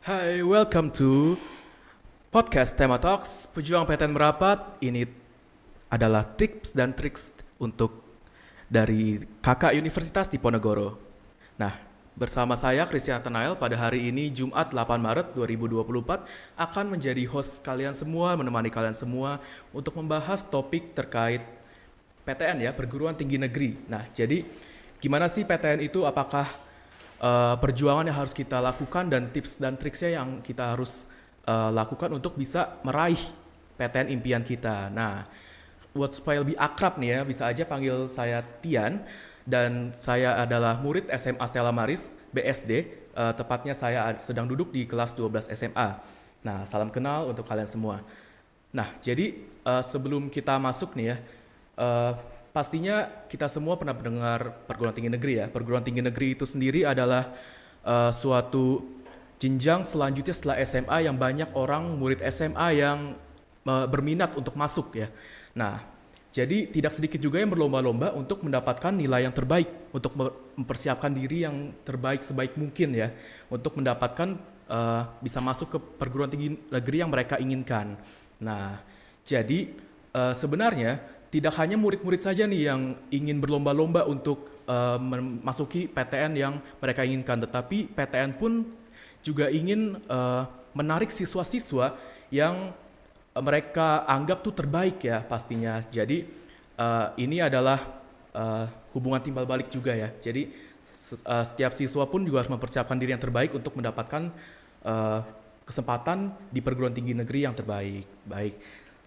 Hai, welcome to podcast Tema Talks Pejuang PTN Merapat. Ini adalah tips dan triks untuk dari kakak Universitas Diponegoro. Nah, bersama saya Christian Nathanael pada hari ini Jumat 8 Maret 2024 akan menjadi host kalian semua, menemani kalian semua untuk membahas topik terkait PTN ya, Perguruan Tinggi Negeri. Nah, jadi gimana sih PTN itu? Apakah perjuangan yang harus kita lakukan dan tips dan triksnya yang kita harus lakukan untuk bisa meraih PTN impian kita. Nah, buat supaya lebih akrab nih ya, bisa aja panggil saya Tian dan saya adalah murid SMA Stella Maris BSD. Tepatnya saya sedang duduk di kelas 12 SMA. Nah, salam kenal untuk kalian semua. Nah, jadi sebelum kita masuk nih ya, eh, pastinya kita semua pernah mendengar perguruan tinggi negeri ya. Perguruan tinggi negeri itu sendiri adalah suatu jenjang selanjutnya setelah SMA yang banyak orang murid SMA yang berminat untuk masuk ya. Nah, jadi tidak sedikit juga yang berlomba-lomba untuk mendapatkan nilai yang terbaik, untuk mempersiapkan diri yang terbaik sebaik mungkin ya, untuk mendapatkan bisa masuk ke perguruan tinggi negeri yang mereka inginkan. Nah, jadi sebenarnya tidak hanya murid-murid saja nih yang ingin berlomba-lomba untuk memasuki PTN yang mereka inginkan, tetapi PTN pun juga ingin menarik siswa-siswa yang mereka anggap tuh terbaik ya pastinya. Jadi ini adalah hubungan timbal balik juga ya. Jadi setiap siswa pun juga harus mempersiapkan diri yang terbaik untuk mendapatkan kesempatan di perguruan tinggi negeri yang terbaik. Baik.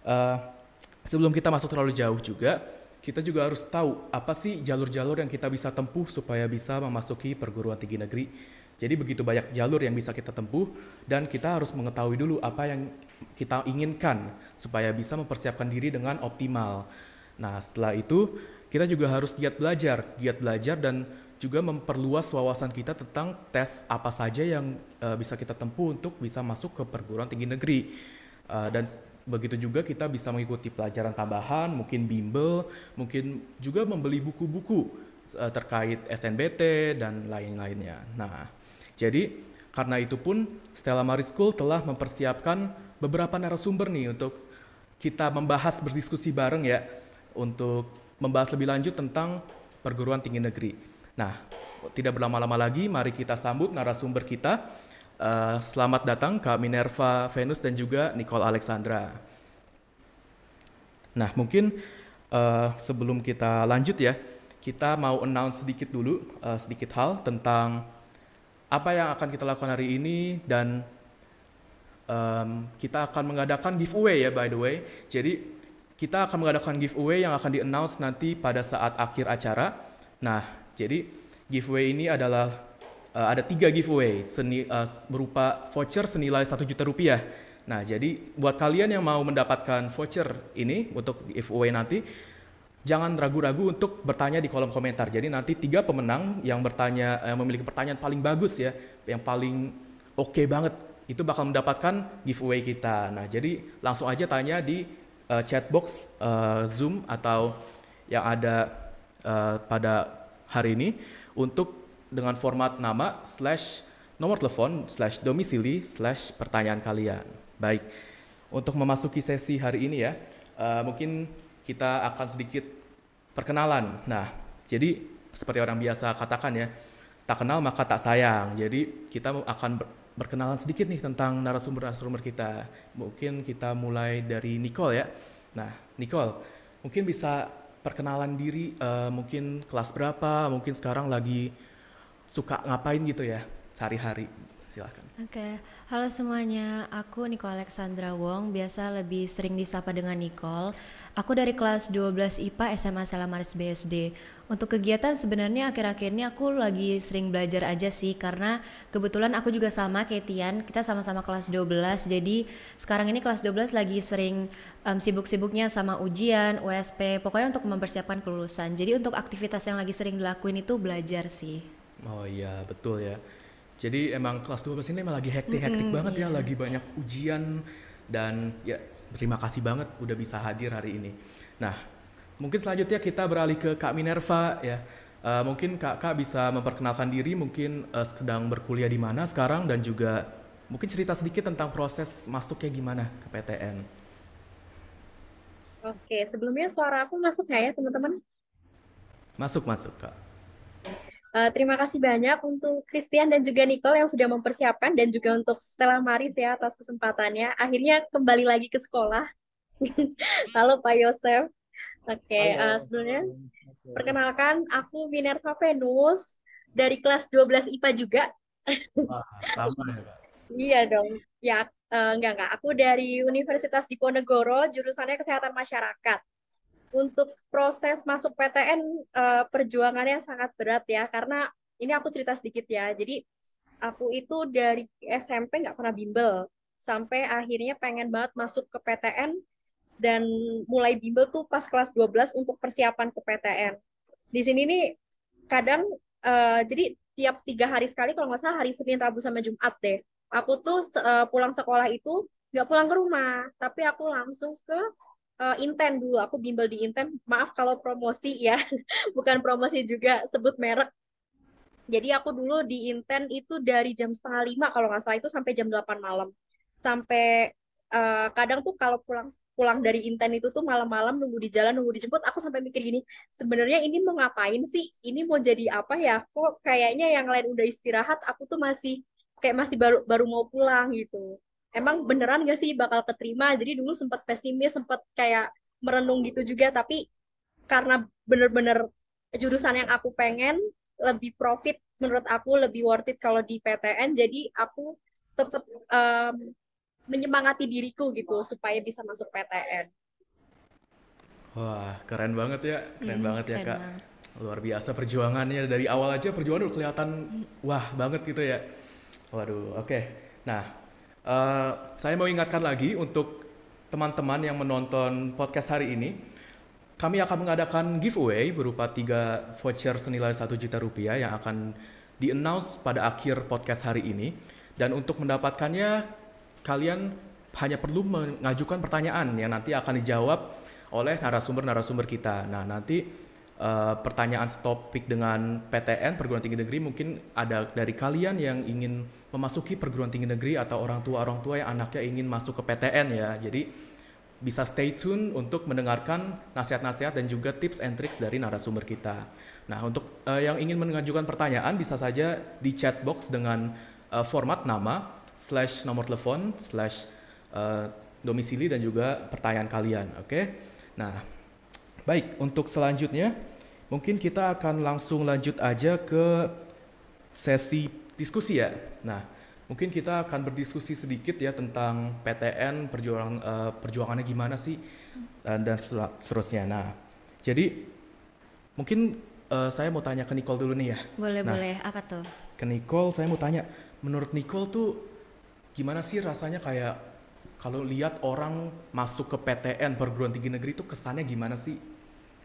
Eh, Sebelum kita masuk terlalu jauh juga, kita juga harus tahu apa sih jalur-jalur yang kita bisa tempuh supaya bisa memasuki perguruan tinggi negeri. Jadi begitu banyak jalur yang bisa kita tempuh dan kita harus mengetahui dulu apa yang kita inginkan supaya bisa mempersiapkan diri dengan optimal. Nah, setelah itu kita juga harus giat belajar dan juga memperluas wawasan kita tentang tes apa saja yang bisa kita tempuh untuk bisa masuk ke perguruan tinggi negeri. Dan begitu juga kita bisa mengikuti pelajaran tambahan, mungkin bimbel, mungkin juga membeli buku-buku terkait SNBT dan lain-lainnya. Nah, jadi karena itu pun Stella Maris School telah mempersiapkan beberapa narasumber nih untuk kita membahas berdiskusi bareng ya untuk membahas lebih lanjut tentang perguruan tinggi negeri. Nah, tidak berlama-lama lagi, mari kita sambut narasumber kita. Selamat datang Kak Minerva Venus dan juga Nicole Alexandra. Nah, mungkin sebelum kita lanjut ya, kita mau announce sedikit dulu, sedikit hal tentang apa yang akan kita lakukan hari ini dan kita akan mengadakan giveaway ya by the way. Jadi kita akan mengadakan giveaway yang akan di-announce nanti pada saat akhir acara. Nah, jadi giveaway ini adalah ada 3 giveaway berupa voucher senilai 1 juta rupiah. Nah, jadi buat kalian yang mau mendapatkan voucher ini untuk giveaway nanti, jangan ragu-ragu untuk bertanya di kolom komentar. Jadi nanti 3 pemenang yang bertanya memiliki pertanyaan paling bagus ya, yang paling oke banget, itu bakal mendapatkan giveaway kita. Nah, jadi langsung aja tanya di chatbox Zoom atau yang ada pada hari ini untuk dengan format nama / nomor telepon / domisili / pertanyaan kalian. Baik, untuk memasuki sesi hari ini ya, mungkin kita akan sedikit perkenalan. Nah, jadi seperti orang biasa katakan ya, tak kenal maka tak sayang. Jadi kita akan berkenalan sedikit nih tentang narasumber-narasumber kita. Mungkin kita mulai dari Nicole ya. Nah, Nicole, mungkin bisa perkenalan diri, mungkin kelas berapa, mungkin sekarang lagi suka ngapain gitu ya sehari-hari. Silakan. Oke, halo semuanya. Aku Nicole Alexandra Wong, biasa lebih sering disapa dengan Nicole. Aku dari kelas 12 IPA SMA Stella Maris BSD. Untuk kegiatan sebenarnya akhir-akhir ini aku lagi sering belajar aja sih, karena kebetulan aku juga sama kayak Tian, kita sama-sama kelas 12. Jadi sekarang ini kelas 12 lagi sering sibuk-sibuknya sama ujian, USP, pokoknya untuk mempersiapkan kelulusan. Jadi untuk aktivitas yang lagi sering dilakuin itu belajar sih. Oh iya, betul ya. Jadi emang kelas 12 ini emang lagi hektik-hektik banget ya, Iya. lagi banyak ujian dan ya terima kasih banget udah bisa hadir hari ini. Nah, mungkin selanjutnya kita beralih ke Kak Minerva ya. Mungkin Kakak bisa memperkenalkan diri, mungkin sedang berkuliah di mana sekarang dan juga mungkin cerita sedikit tentang proses masuknya gimana ke PTN. Oke, sebelumnya suara aku masuk nggak ya teman-teman? Masuk Kak. Terima kasih banyak untuk Christian dan juga Nicole yang sudah mempersiapkan dan juga untuk Stella Maris ya atas kesempatannya. Akhirnya kembali lagi ke sekolah. Halo Pak Yosef. Oke, Halo. sebelumnya Oke. perkenalkan aku Minerva Venus dari kelas 12 IPA juga. Wah, sama ya Kak. Iya dong. Ya, enggak. Aku dari Universitas Diponegoro, jurusannya Kesehatan Masyarakat. Untuk proses masuk PTN, perjuangannya sangat berat ya, karena ini aku cerita sedikit ya. Jadi aku itu dari SMP nggak pernah bimbel, sampai akhirnya pengen banget masuk ke PTN, dan mulai bimbel tuh pas kelas 12 untuk persiapan ke PTN. Di sini nih kadang jadi tiap 3 hari sekali, kalau nggak salah hari Senin, Rabu sama Jumat deh. Aku tuh pulang sekolah itu nggak pulang ke rumah, tapi aku langsung ke Inten dulu. Aku bimbel di Inten. Maaf kalau promosi ya, bukan promosi juga sebut merek. Jadi aku dulu di Inten itu dari jam setengah 5 kalau nggak salah itu sampai jam 8 malam. Sampai kadang tuh kalau pulang pulang dari Inten itu tuh malam-malam nunggu di jalan, nunggu dijemput, aku sampai mikir gini, sebenarnya ini mau ngapain sih? Ini mau jadi apa ya? Kok kayaknya yang lain udah istirahat, aku tuh masih kayak masih baru baru mau pulang gitu. Emang beneran gak sih bakal keterima? Jadi dulu sempat pesimis, sempat kayak merenung gitu juga, tapi karena bener-bener jurusan yang aku pengen, lebih profit menurut aku, lebih worth it kalau di PTN, jadi aku tetap menyemangati diriku gitu supaya bisa masuk PTN. Wah, keren banget ya. Keren banget ya Keren Kak. banget. Luar biasa perjuangannya dari awal aja perjuangan udah kelihatan wah banget gitu ya. Waduh, oke. Nah, saya mau ingatkan lagi untuk teman-teman yang menonton podcast hari ini, kami akan mengadakan giveaway berupa 3 voucher senilai 1 juta rupiah yang akan di-announce pada akhir podcast hari ini. Dan untuk mendapatkannya, kalian hanya perlu mengajukan pertanyaan yang nanti akan dijawab oleh narasumber-narasumber kita. Nah, nanti pertanyaan topik dengan PTN, perguruan tinggi negeri, mungkin ada dari kalian yang ingin memasuki perguruan tinggi negeri atau orang tua yang anaknya ingin masuk ke PTN ya. Jadi bisa stay tune untuk mendengarkan nasihat-nasihat dan juga tips and tricks dari narasumber kita. Nah, untuk yang ingin mengajukan pertanyaan bisa saja di chat box dengan format nama, slash nomor telepon, slash domisili dan juga pertanyaan kalian. Oke? Nah, baik, untuk selanjutnya mungkin kita akan langsung lanjut aja ke sesi diskusi ya. Nah, mungkin kita akan berdiskusi sedikit ya tentang PTN, perjuangannya gimana sih dan seterusnya. Nah, jadi mungkin saya mau tanya ke Nicole dulu nih ya. Nah, Boleh-boleh, apa tuh? ke Nicole saya mau tanya, menurut Nicole tuh gimana sih rasanya kayak kalau lihat orang masuk ke PTN perguruan tinggi negeri itu kesannya gimana sih?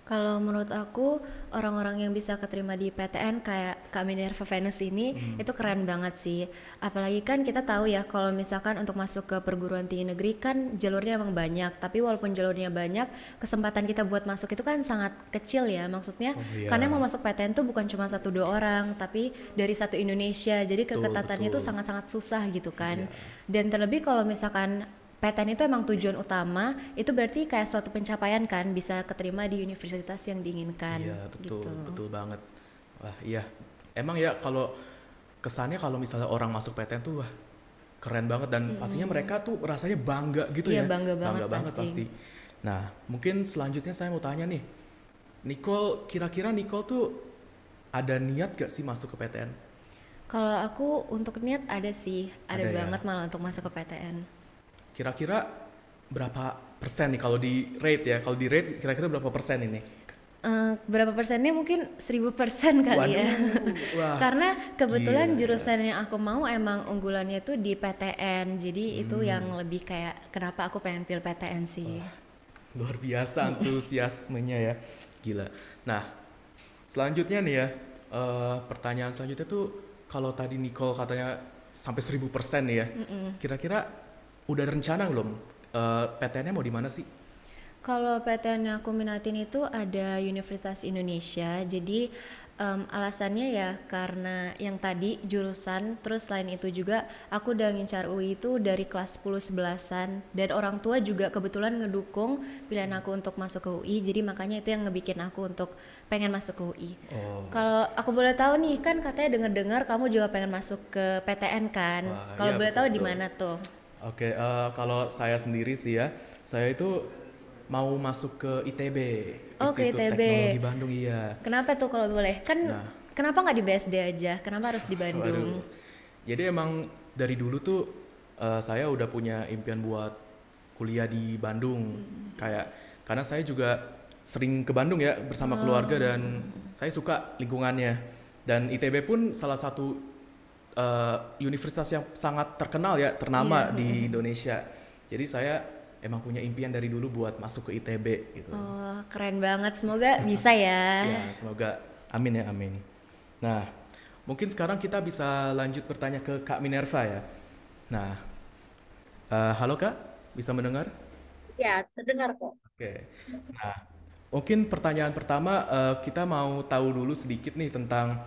Kalau menurut aku, orang-orang yang bisa keterima di PTN kayak Kak Minerva Venus ini, itu keren banget sih. Apalagi kan kita tahu ya, kalau misalkan untuk masuk ke perguruan tinggi negeri kan jalurnya emang banyak. Tapi walaupun jalurnya banyak, kesempatan kita buat masuk itu kan sangat kecil ya. Maksudnya, Oh karena yang iya, mau masuk PTN tuh bukan cuma 1-2 orang, tapi dari satu Indonesia. Jadi betul keketatannya tuh betul. sangat-sangat susah gitu kan. Iya, Dan terlebih kalau misalkan PTN itu emang tujuan utama, itu berarti kayak suatu pencapaian kan, bisa keterima di universitas yang diinginkan iya betul gitu. betul banget. Wah iya, emang ya kalau kesannya kalau misalnya orang masuk PTN tuh wah keren banget dan pastinya mereka tuh rasanya bangga gitu Iya ya, bangga banget bangga banget pasti. pasti. Nah mungkin selanjutnya saya mau tanya nih, Nicole, kira-kira Nicole tuh ada niat gak sih masuk ke PTN? Kalau aku untuk niat ada sih, ada Ada ya. banget malah untuk masuk ke PTN. Kira-kira berapa persen nih kalau di rate ya? Kalau di rate kira-kira berapa persen ini? Berapa persennya mungkin 1000% kali ya. Waduh, wah, Karena kebetulan gila. jurusan yang aku mau emang unggulannya tuh di PTN. Jadi itu yang lebih kayak kenapa aku pengen pilih PTN sih. Luar biasa antusiasmenya ya. Gila. Nah, selanjutnya nih ya, pertanyaan selanjutnya tuh kalau tadi Nicole katanya sampai 1000% nih ya. Kira-kira udah ada rencana belum? PTN-nya mau di mana sih? Kalau PTN yang aku minatin itu ada Universitas Indonesia. Jadi Alasannya ya karena yang tadi jurusan, terus selain itu juga aku udah ngincar UI itu dari kelas 10 11-an dan orang tua juga kebetulan ngedukung pilihan aku untuk masuk ke UI, jadi makanya itu yang ngebikin aku untuk pengen masuk ke UI. Oh, Kalau aku boleh tahu nih, kan katanya dengar-dengar kamu juga pengen masuk ke PTN kan? wah, Kalau iya boleh betul tahu di betul. mana tuh? Oke, kalau saya sendiri sih ya, saya itu mau masuk ke ITB, Oh, ke Institut ITB. Teknologi Bandung, iya. Kenapa tuh kalau boleh? Kan Nah, kenapa nggak di BSD aja? Kenapa harus di waduh. Bandung? Jadi emang dari dulu tuh saya udah punya impian buat kuliah di Bandung. Kayak karena saya juga sering ke Bandung ya bersama keluarga dan saya suka lingkungannya. Dan ITB pun salah satu universitas yang sangat terkenal ya, ternama Iya. di Indonesia. Jadi saya emang punya impian dari dulu buat masuk ke ITB gitu. Oh, keren banget. Semoga bisa ya. Ya, semoga amin ya, amin. Nah, mungkin sekarang kita bisa lanjut bertanya ke Kak Minerva ya. Nah, halo Kak, bisa mendengar? Ya, terdengar kok. Oke. Nah, mungkin pertanyaan pertama kita mau tahu dulu sedikit nih tentang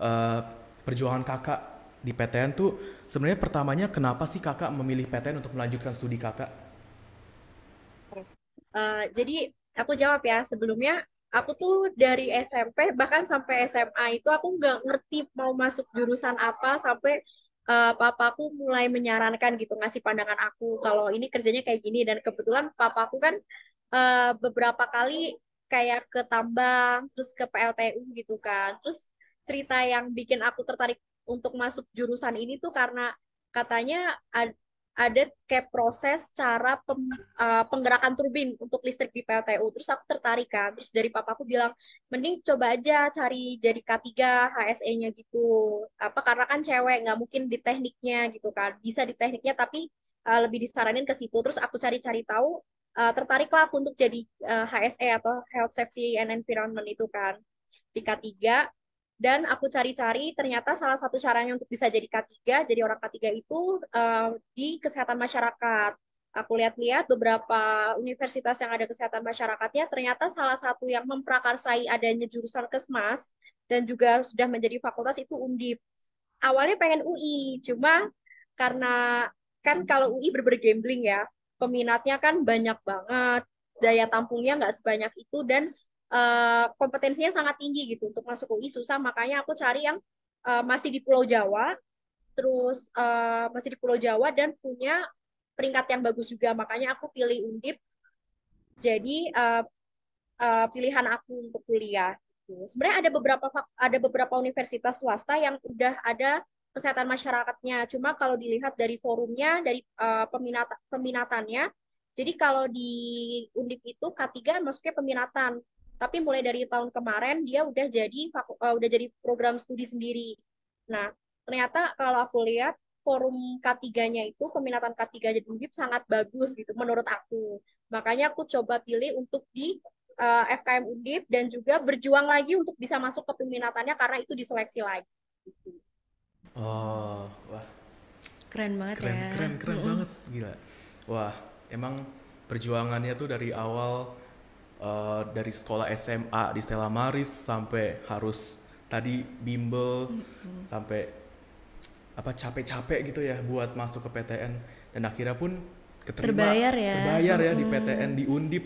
eh, perjuangan Kakak di PTN tuh sebenarnya pertamanya kenapa sih Kakak memilih PTN untuk melanjutkan studi Kakak? Jadi aku jawab ya, sebelumnya aku tuh dari SMP bahkan sampai SMA itu aku nggak ngerti mau masuk jurusan apa sampai papaku mulai menyarankan gitu, ngasih pandangan aku kalau ini kerjanya kayak gini, dan kebetulan papaku kan beberapa kali kayak ke tambang terus ke PLTU gitu kan. Terus cerita yang bikin aku tertarik untuk masuk jurusan ini tuh karena katanya ada kayak proses cara penggerakan turbin untuk listrik di PLTU. Terus aku tertarik kan. Terus dari papaku bilang, mending coba aja cari jadi K3 HSE-nya gitu. Apa karena kan cewek nggak mungkin di tekniknya gitu kan. Bisa di tekniknya tapi lebih disaranin ke situ. Terus aku cari-cari tahu, tertariklah aku untuk jadi HSE atau Health Safety and Environment itu kan di K3. Dan aku cari-cari, ternyata salah satu caranya untuk bisa jadi K3, jadi orang K3 itu di kesehatan masyarakat. Aku lihat-lihat beberapa universitas yang ada kesehatan masyarakatnya, ternyata salah satu yang memprakarsai adanya jurusan Kesmas dan juga sudah menjadi fakultas itu Undip. Awalnya pengen UI, cuma karena kan kalau UI bergambling ya, peminatnya kan banyak banget, daya tampungnya nggak sebanyak itu, dan kompetensinya sangat tinggi gitu untuk masuk UI susah, makanya aku cari yang masih di Pulau Jawa, terus masih di Pulau Jawa dan punya peringkat yang bagus juga, makanya aku pilih Undip jadi pilihan aku untuk kuliah. Sebenarnya ada beberapa universitas swasta yang udah ada kesehatan masyarakatnya. Cuma kalau dilihat dari forumnya, dari peminatannya, jadi kalau di Undip itu K3 masuknya peminatan. Tapi mulai dari tahun kemarin dia udah jadi program studi sendiri. Nah, ternyata kalau aku lihat forum K3-nya itu, peminatan K3 di Undip sangat bagus gitu menurut aku. Makanya aku coba pilih untuk di FKM Undip dan juga berjuang lagi untuk bisa masuk ke peminatannya karena itu diseleksi lagi. Oh, wah, Keren banget keren, ya. keren, keren banget, gila. Wah, emang perjuangannya tuh dari awal dari sekolah SMA di Stella Maris sampai harus tadi bimbel sampai apa capek-capek gitu ya buat masuk ke PTN dan akhirnya pun keterima Terbayar ya. terbayar ya di PTN di Undip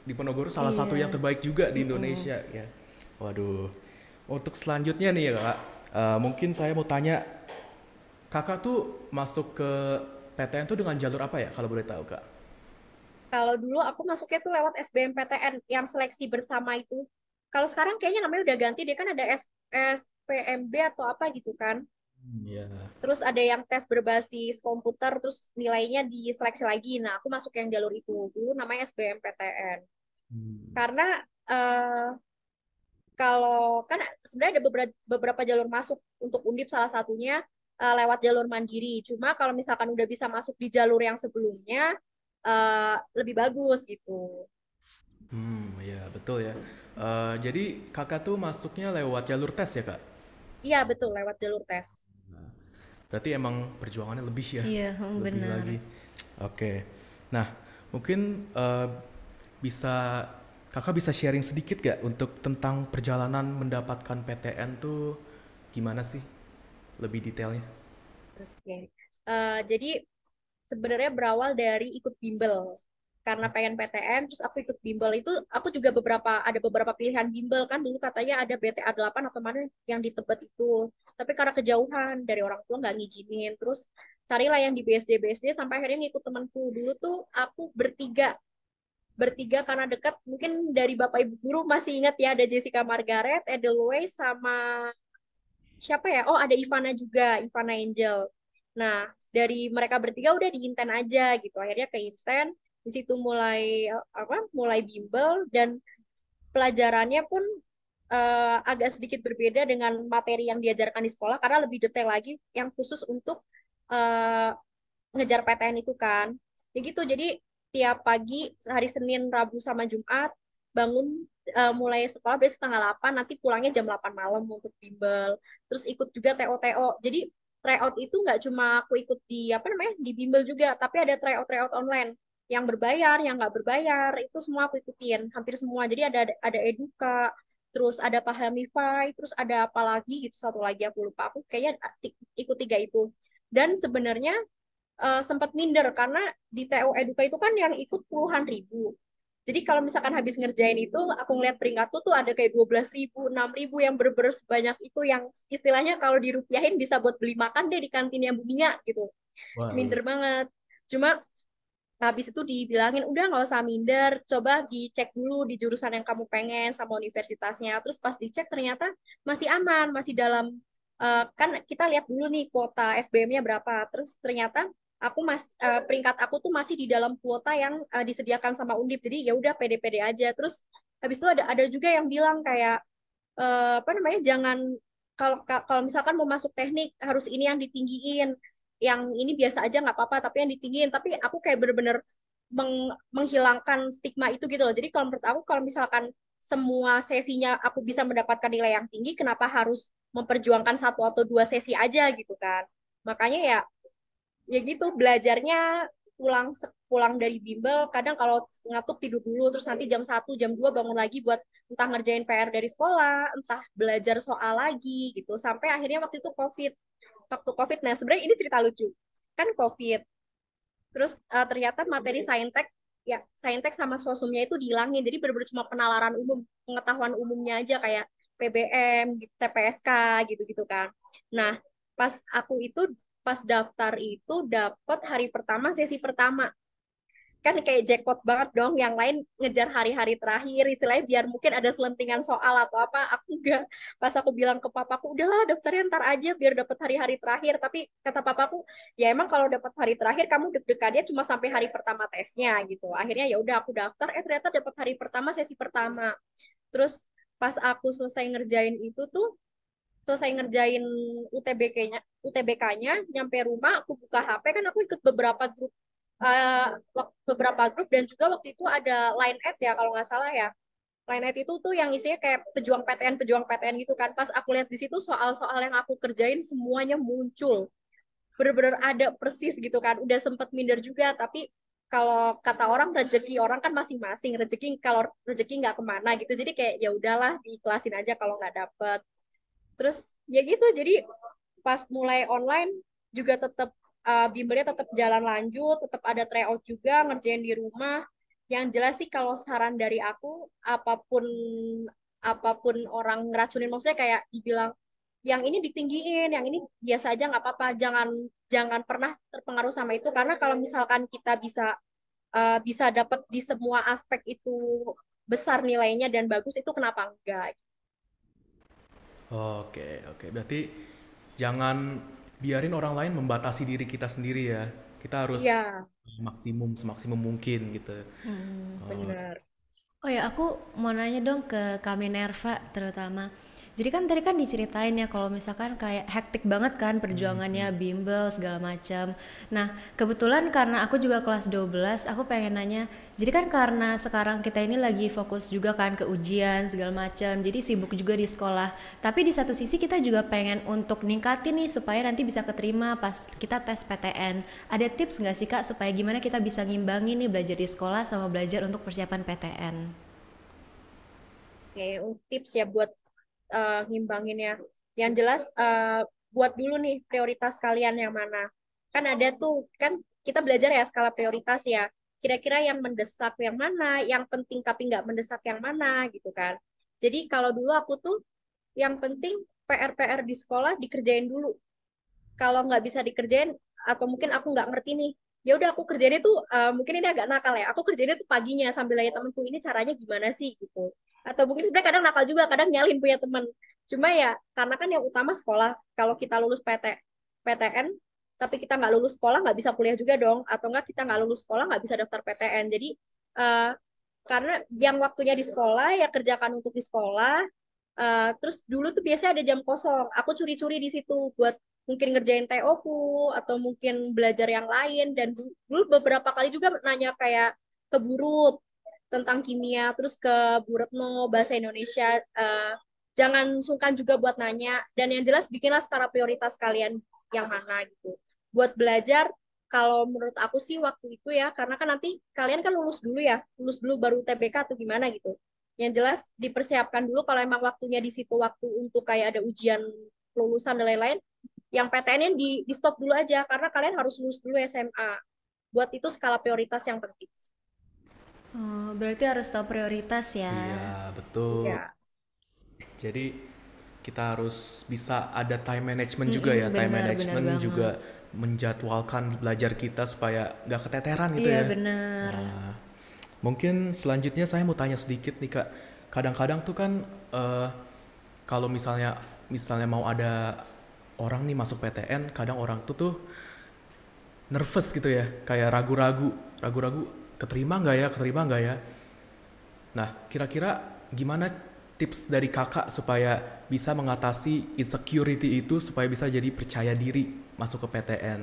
di Ponorogo salah satu yang Iya. terbaik juga di Indonesia ya. Waduh. Untuk selanjutnya nih ya Kak, mungkin saya mau tanya Kakak tuh masuk ke PTN tuh dengan jalur apa ya kalau boleh tahu Kak? Kalau dulu aku masuknya tuh lewat SBMPTN yang seleksi bersama itu. Kalau sekarang kayaknya namanya udah ganti, dia kan ada SPMB atau apa gitu kan. Iya. Terus ada yang tes berbasis komputer, terus nilainya diseleksi lagi. Nah, aku masuk yang jalur itu. Dulu namanya SBMPTN. Hmm. Karena eh, kalau kan sebenarnya ada beberapa jalur masuk untuk Undip, salah satunya lewat jalur mandiri. Cuma kalau misalkan udah bisa masuk di jalur yang sebelumnya lebih bagus gitu. Ya betul ya. Jadi kakak tuh masuknya lewat jalur tes ya kak? Iya betul, lewat jalur tes. Berarti emang perjuangannya lebih ya, Iya, lebih benar. lagi. Oke. Nah, mungkin bisa Kakak bisa sharing sedikit gak untuk tentang perjalanan mendapatkan PTN tuh gimana sih? Lebih detailnya. Oke. Jadi sebenarnya berawal dari ikut bimbel. Karena pengen PTN, terus aku ikut bimbel itu, aku juga ada beberapa pilihan bimbel kan dulu katanya ada BTA 8 atau mana yang di Tebet itu. Tapi karena kejauhan dari orang tua nggak ngizinin, terus carilah yang di BSD sampai akhirnya ngikut temanku. Dulu tuh aku bertiga, bertiga karena dekat. Mungkin dari Bapak Ibu guru masih ingat ya, ada Jessica Margaret, Edelweiss, sama siapa ya? Oh, ada Ivana juga, Ivana Angel. Nah, dari mereka bertiga udah di Inten aja gitu. Akhirnya ke Inten, di situ mulai Mulai bimbel dan pelajarannya pun agak sedikit berbeda dengan materi yang diajarkan di sekolah karena lebih detail lagi yang khusus untuk eh, ngejar PTN itu kan. Ya gitu, jadi tiap pagi hari Senin, Rabu sama Jumat bangun mulai sekolah dari setengah 8, nanti pulangnya jam 8 malam untuk bimbel. Terus ikut juga TO-TO. Jadi tryout itu nggak cuma aku ikut di di bimbel juga, tapi ada tryout online yang berbayar, yang nggak berbayar, itu semua aku ikutin, hampir semua. Jadi ada Eduka, terus ada Pahamify, terus ada apa lagi gitu, satu lagi aku lupa. Aku kayaknya ikut tiga itu. Dan sebenarnya sempat minder karena di TU Eduka itu kan yang ikut puluhan ribu. Jadi kalau misalkan habis ngerjain itu, aku ngeliat peringkat tuh ada kayak 12.000, 6.000 yang bener-bener sebanyak itu yang istilahnya kalau dirupiahin bisa buat beli makan deh di kantinnya Bu Nia gitu. Wah, iya. Minder banget. Cuma habis itu dibilangin, udah nggak usah minder, coba dicek dulu di jurusan yang kamu pengen sama universitasnya. Terus pas dicek ternyata masih aman, masih dalam, kan kita lihat dulu nih kuota SBM-nya berapa. Terus ternyata peringkat aku tuh masih di dalam kuota yang disediakan sama Undip. Jadi ya udah pede-pede aja. Terus habis itu ada juga yang bilang kayak jangan, kalau misalkan mau masuk teknik harus ini yang ditinggiin, yang ini biasa aja nggak apa-apa tapi yang ditinggiin. Tapi aku kayak bener-bener menghilangkan stigma itu gitu loh. Jadi kalau menurut aku, kalau misalkan semua sesinya aku bisa mendapatkan nilai yang tinggi, kenapa harus memperjuangkan satu atau dua sesi aja gitu kan. Makanya ya gitu, belajarnya pulang dari bimbel kadang kalau ngantuk tidur dulu, terus nanti jam 1 jam 2 bangun lagi buat entah ngerjain PR dari sekolah, entah belajar soal lagi gitu, sampai akhirnya waktu COVID. Nah, sebenarnya ini cerita lucu kan. COVID, terus ternyata materi saintek, ya saintek sama sosumnya itu dihilangin, jadi benar-benar cuma penalaran umum, pengetahuan umumnya aja kayak PBM gitu, TPSK gitu-gitu kan. Nah, pas aku itu pas daftar itu dapat hari pertama, sesi pertama, kan kayak jackpot banget dong. Yang lain ngejar hari-hari terakhir istilahnya biar mungkin ada selentingan soal atau apa, aku enggak. Pas aku bilang ke papaku, udahlah daftarnya ntar aja biar dapat hari-hari terakhir. Tapi kata papaku, ya emang kalau dapat hari terakhir kamu deg-degannya cuma sampai hari pertama tesnya gitu. Akhirnya ya udah aku daftar, ternyata dapat hari pertama, sesi pertama. Terus pas aku selesai ngerjain UTBK-nya, nyampe rumah aku buka HP, kan aku ikut eh, beberapa grup, dan juga waktu itu ada Line Ad ya kalau nggak salah ya. Line Ad itu tuh yang isinya kayak pejuang PTN gitu kan. Pas aku lihat di situ soal-soal yang aku kerjain semuanya muncul. Bener-bener ada persis gitu kan. Udah sempet minder juga, tapi kalau kata orang, rezeki orang kan masing-masing. Kalau rezeki nggak kemana gitu. Jadi kayak ya udahlah, diikhlasin aja kalau nggak dapet. Terus ya gitu, jadi pas mulai online juga tetap bimbelnya tetap jalan lanjut, tetap ada tryout juga, ngerjain di rumah. Yang jelas sih kalau saran dari aku, apapun apapun orang ngeracunin, maksudnya kayak dibilang yang ini ditinggiin, yang ini biasa aja nggak apa-apa, jangan jangan pernah terpengaruh sama itu, karena kalau misalkan kita bisa dapat di semua aspek itu besar nilainya dan bagus, itu kenapa enggak. Oke, oke. Berarti jangan biarin orang lain membatasi diri kita sendiri ya. Kita harus Iya, semaksimum mungkin gitu. Oh, benar. Oh ya, aku mau nanya dong ke Kak Minerva terutama. Jadi kan tadi kan diceritain ya kalau misalkan kayak hektik banget kan perjuangannya bimbel segala macam. Nah, kebetulan karena aku juga kelas 12, aku pengen nanya. Jadi kan karena sekarang kita ini lagi fokus juga kan ke ujian segala macam. Jadi sibuk juga di sekolah. Tapi di satu sisi kita juga pengen untuk ningkatin nih supaya nanti bisa keterima pas kita tes PTN. Ada tips nggak sih Kak supaya gimana kita bisa ngimbangin nih belajar di sekolah sama belajar untuk persiapan PTN? Oke, tips ya buat ngimbanginnya. Yang jelas buat dulu nih prioritas kalian yang mana. Kan ada tuh, kan kita belajar ya skala prioritas ya. Kira-kira yang mendesak yang mana, yang penting tapi nggak mendesak yang mana gitu kan. Jadi kalau dulu aku tuh yang penting PR-PR di sekolah dikerjain dulu. Kalau nggak bisa dikerjain atau mungkin aku nggak ngerti nih, ya udah aku kerjainnya tuh mungkin ini agak nakal ya. Aku kerjainnya tuh paginya sambil nanya temanku ini caranya gimana sih gitu. Atau mungkin sebenarnya kadang nakal juga, kadang nyalin punya teman. Cuma ya karena kan yang utama sekolah. Kalau kita lulus PTN, tapi kita nggak lulus sekolah nggak bisa kuliah juga dong. Atau nggak kita nggak lulus sekolah nggak bisa daftar PTN. Jadi eh, karena yang waktunya di sekolah ya kerjakan untuk di sekolah. Terus dulu tuh biasanya ada jam kosong. Aku curi-curi di situ buat mungkin ngerjain TO ku atau mungkin belajar yang lain. Dan dulu beberapa kali juga nanya kayak ke Burut tentang kimia, terus ke Bu Retno bahasa Indonesia. Jangan sungkan juga buat nanya. Dan yang jelas bikinlah skala prioritas kalian yang mana gitu. Buat belajar, kalau menurut aku sih waktu itu ya, karena kan nanti kalian kan lulus dulu ya, lulus dulu baru UTBK atau gimana gitu. Yang jelas dipersiapkan dulu kalau emang waktunya di situ waktu untuk kayak ada ujian lulusan dan lain-lain, yang PTN-nya di stop dulu aja karena kalian harus lulus dulu SMA. Buat itu skala prioritas yang penting. Oh, berarti harus tahu prioritas ya. Iya, betul. Iya, Jadi kita harus bisa ada time management juga Mm-mm, ya. Time benar, benar management banget. juga menjadwalkan belajar kita supaya nggak keteteran gitu Iya ya. benar. Nah, mungkin selanjutnya saya mau tanya sedikit nih Kak. Kadang-kadang tuh kan eh, kalau misalnya mau ada orang nih masuk PTN, kadang orang tuh nervous gitu ya, kayak ragu-ragu, keterima nggak ya. Nah, kira-kira gimana tips dari kakak supaya bisa mengatasi insecurity itu supaya bisa jadi percaya diri masuk ke PTN?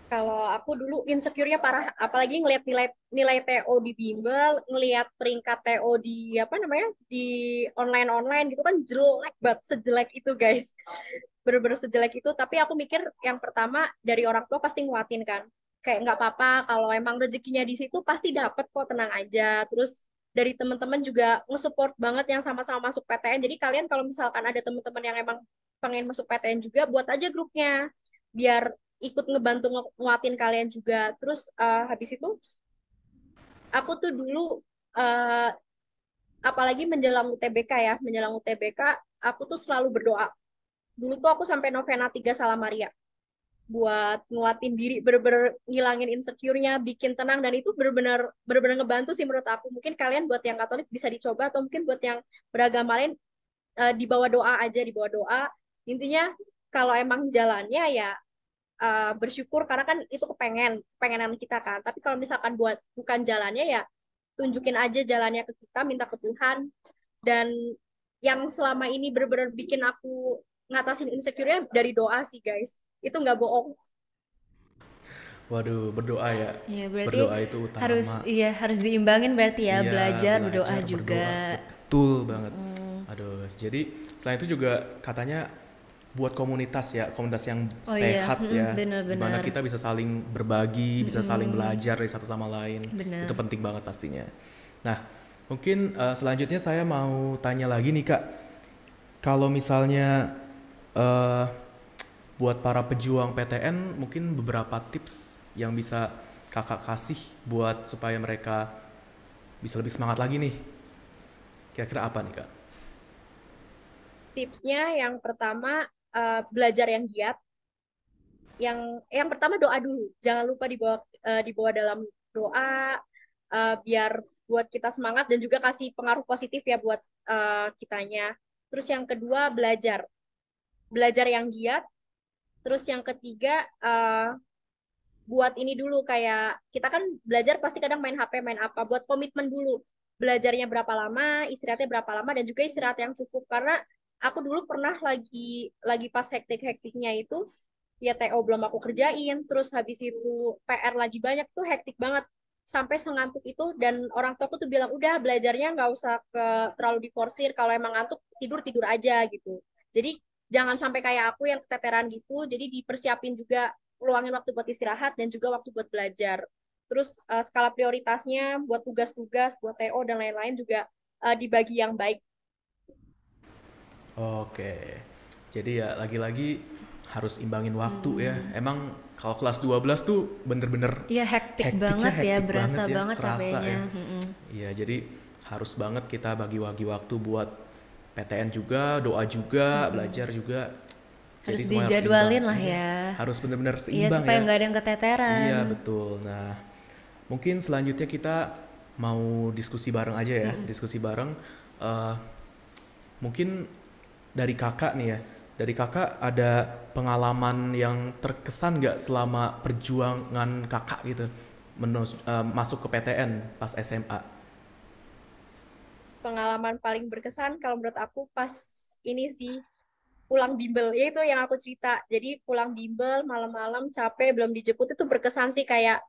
kalau aku dulu insecure-nya parah, apalagi ngelihat nilai nilai TO di bimbel, ngelihat peringkat TO di apa namanya di online-online gitu kan jelek banget, sejelek itu guys, bener-bener sejelek itu. Tapi aku mikir yang pertama dari orang tua pasti nguatin kan, kayak nggak apa-apa kalau emang rezekinya di situ pasti dapet kok, tenang aja. Terus dari teman-teman juga nge-support banget yang sama-sama masuk PTN. Jadi kalian kalau misalkan ada teman-teman yang emang pengen masuk PTN juga, buat aja grupnya biar ikut ngebantu nguatin kalian juga. Terus habis itu aku tuh dulu uh, apalagi menjelang UTBK ya, menjelang UTBK aku tuh selalu berdoa. Dulu tuh aku sampai novena 3 Salam Maria buat nguatin diri, bener-bener ngilangin insecure-nya, bikin tenang, dan itu bener-bener bener-bener ngebantu sih menurut aku. Mungkin kalian buat yang Katolik bisa dicoba, atau mungkin buat yang beragama lain dibawa doa aja, dibawa doa. Intinya kalau emang jalannya ya bersyukur karena kan itu kepengenan kita kan. Tapi kalau misalkan buat bukan jalannya ya tunjukin aja jalannya ke kita, minta ke Tuhan. Dan yang selama ini benar-benar bikin aku ngatasin insecure-nya dari doa sih guys. Itu nggak bohong. Waduh, berdoa ya. Iya berarti Berdoa itu harus utama. iya harus diimbangin berarti ya, Iya, belajar berdoa belajar juga. berdoa. Betul banget. Aduh, jadi selain itu juga katanya buat komunitas ya, komunitas yang Oh iya, sehat ya, di mana benar-benar. kita bisa saling berbagi, bisa saling belajar dari satu sama lain. Itu Benar. penting banget pastinya. Nah, mungkin selanjutnya saya mau tanya lagi nih Kak, kalau misalnya eh, buat para pejuang PTN, mungkin beberapa tips yang bisa Kakak kasih buat supaya mereka bisa lebih semangat lagi nih. Kira-kira apa nih Kak? Tipsnya yang pertama belajar yang giat. Yang pertama doa dulu. Jangan lupa dibawa dalam doa biar buat kita semangat dan juga kasih pengaruh positif ya buat kitanya. Terus yang kedua belajar. Belajar yang giat. Terus yang ketiga buat ini dulu kayak kita kan belajar pasti kadang main HP, main apa. Buat komitmen dulu. Belajarnya berapa lama, istirahatnya berapa lama, dan juga istirahat yang cukup. Karena aku dulu pernah lagi pas hektik-hektiknya itu ya TO belum aku kerjain, terus habis itu PR lagi banyak tuh hektik banget sampai sengantuk itu. Dan orang tuaku tuh bilang udah belajarnya nggak usah terlalu diforsir, kalau emang ngantuk tidur tidur aja gitu. Jadi jangan sampai kayak aku yang keteteran gitu, jadi dipersiapin juga, luangin waktu buat istirahat dan juga waktu buat belajar. Terus skala prioritasnya buat tugas-tugas, buat TO dan lain-lain juga dibagi yang baik. Oke. Jadi ya lagi-lagi harus imbangin waktu ya. Emang kalau kelas 12 tuh bener-bener Iya, hektik hektik ya, banget ya, hektik berasa banget ya, banget kerasa capeknya. ya. Iya, jadi harus banget kita bagi-bagi waktu buat PTN juga, doa juga, belajar juga. Jadi Harus semuanya harus imbang. dijadwalin lah Iya, ya. harus bener-bener Iya, seimbang supaya ya. nggak ada yang keteteran. Iya, betul. Nah, mungkin selanjutnya kita mau diskusi bareng aja ya, diskusi bareng. Eh, Mungkin dari kakak nih ya, dari kakak ada pengalaman yang terkesan nggak selama perjuangan kakak gitu, masuk ke PTN pas SMA? Pengalaman paling berkesan kalau menurut aku pas ini sih pulang bimbel, ya itu yang aku cerita. Jadi pulang bimbel malam-malam capek belum dijemput itu berkesan sih, kayak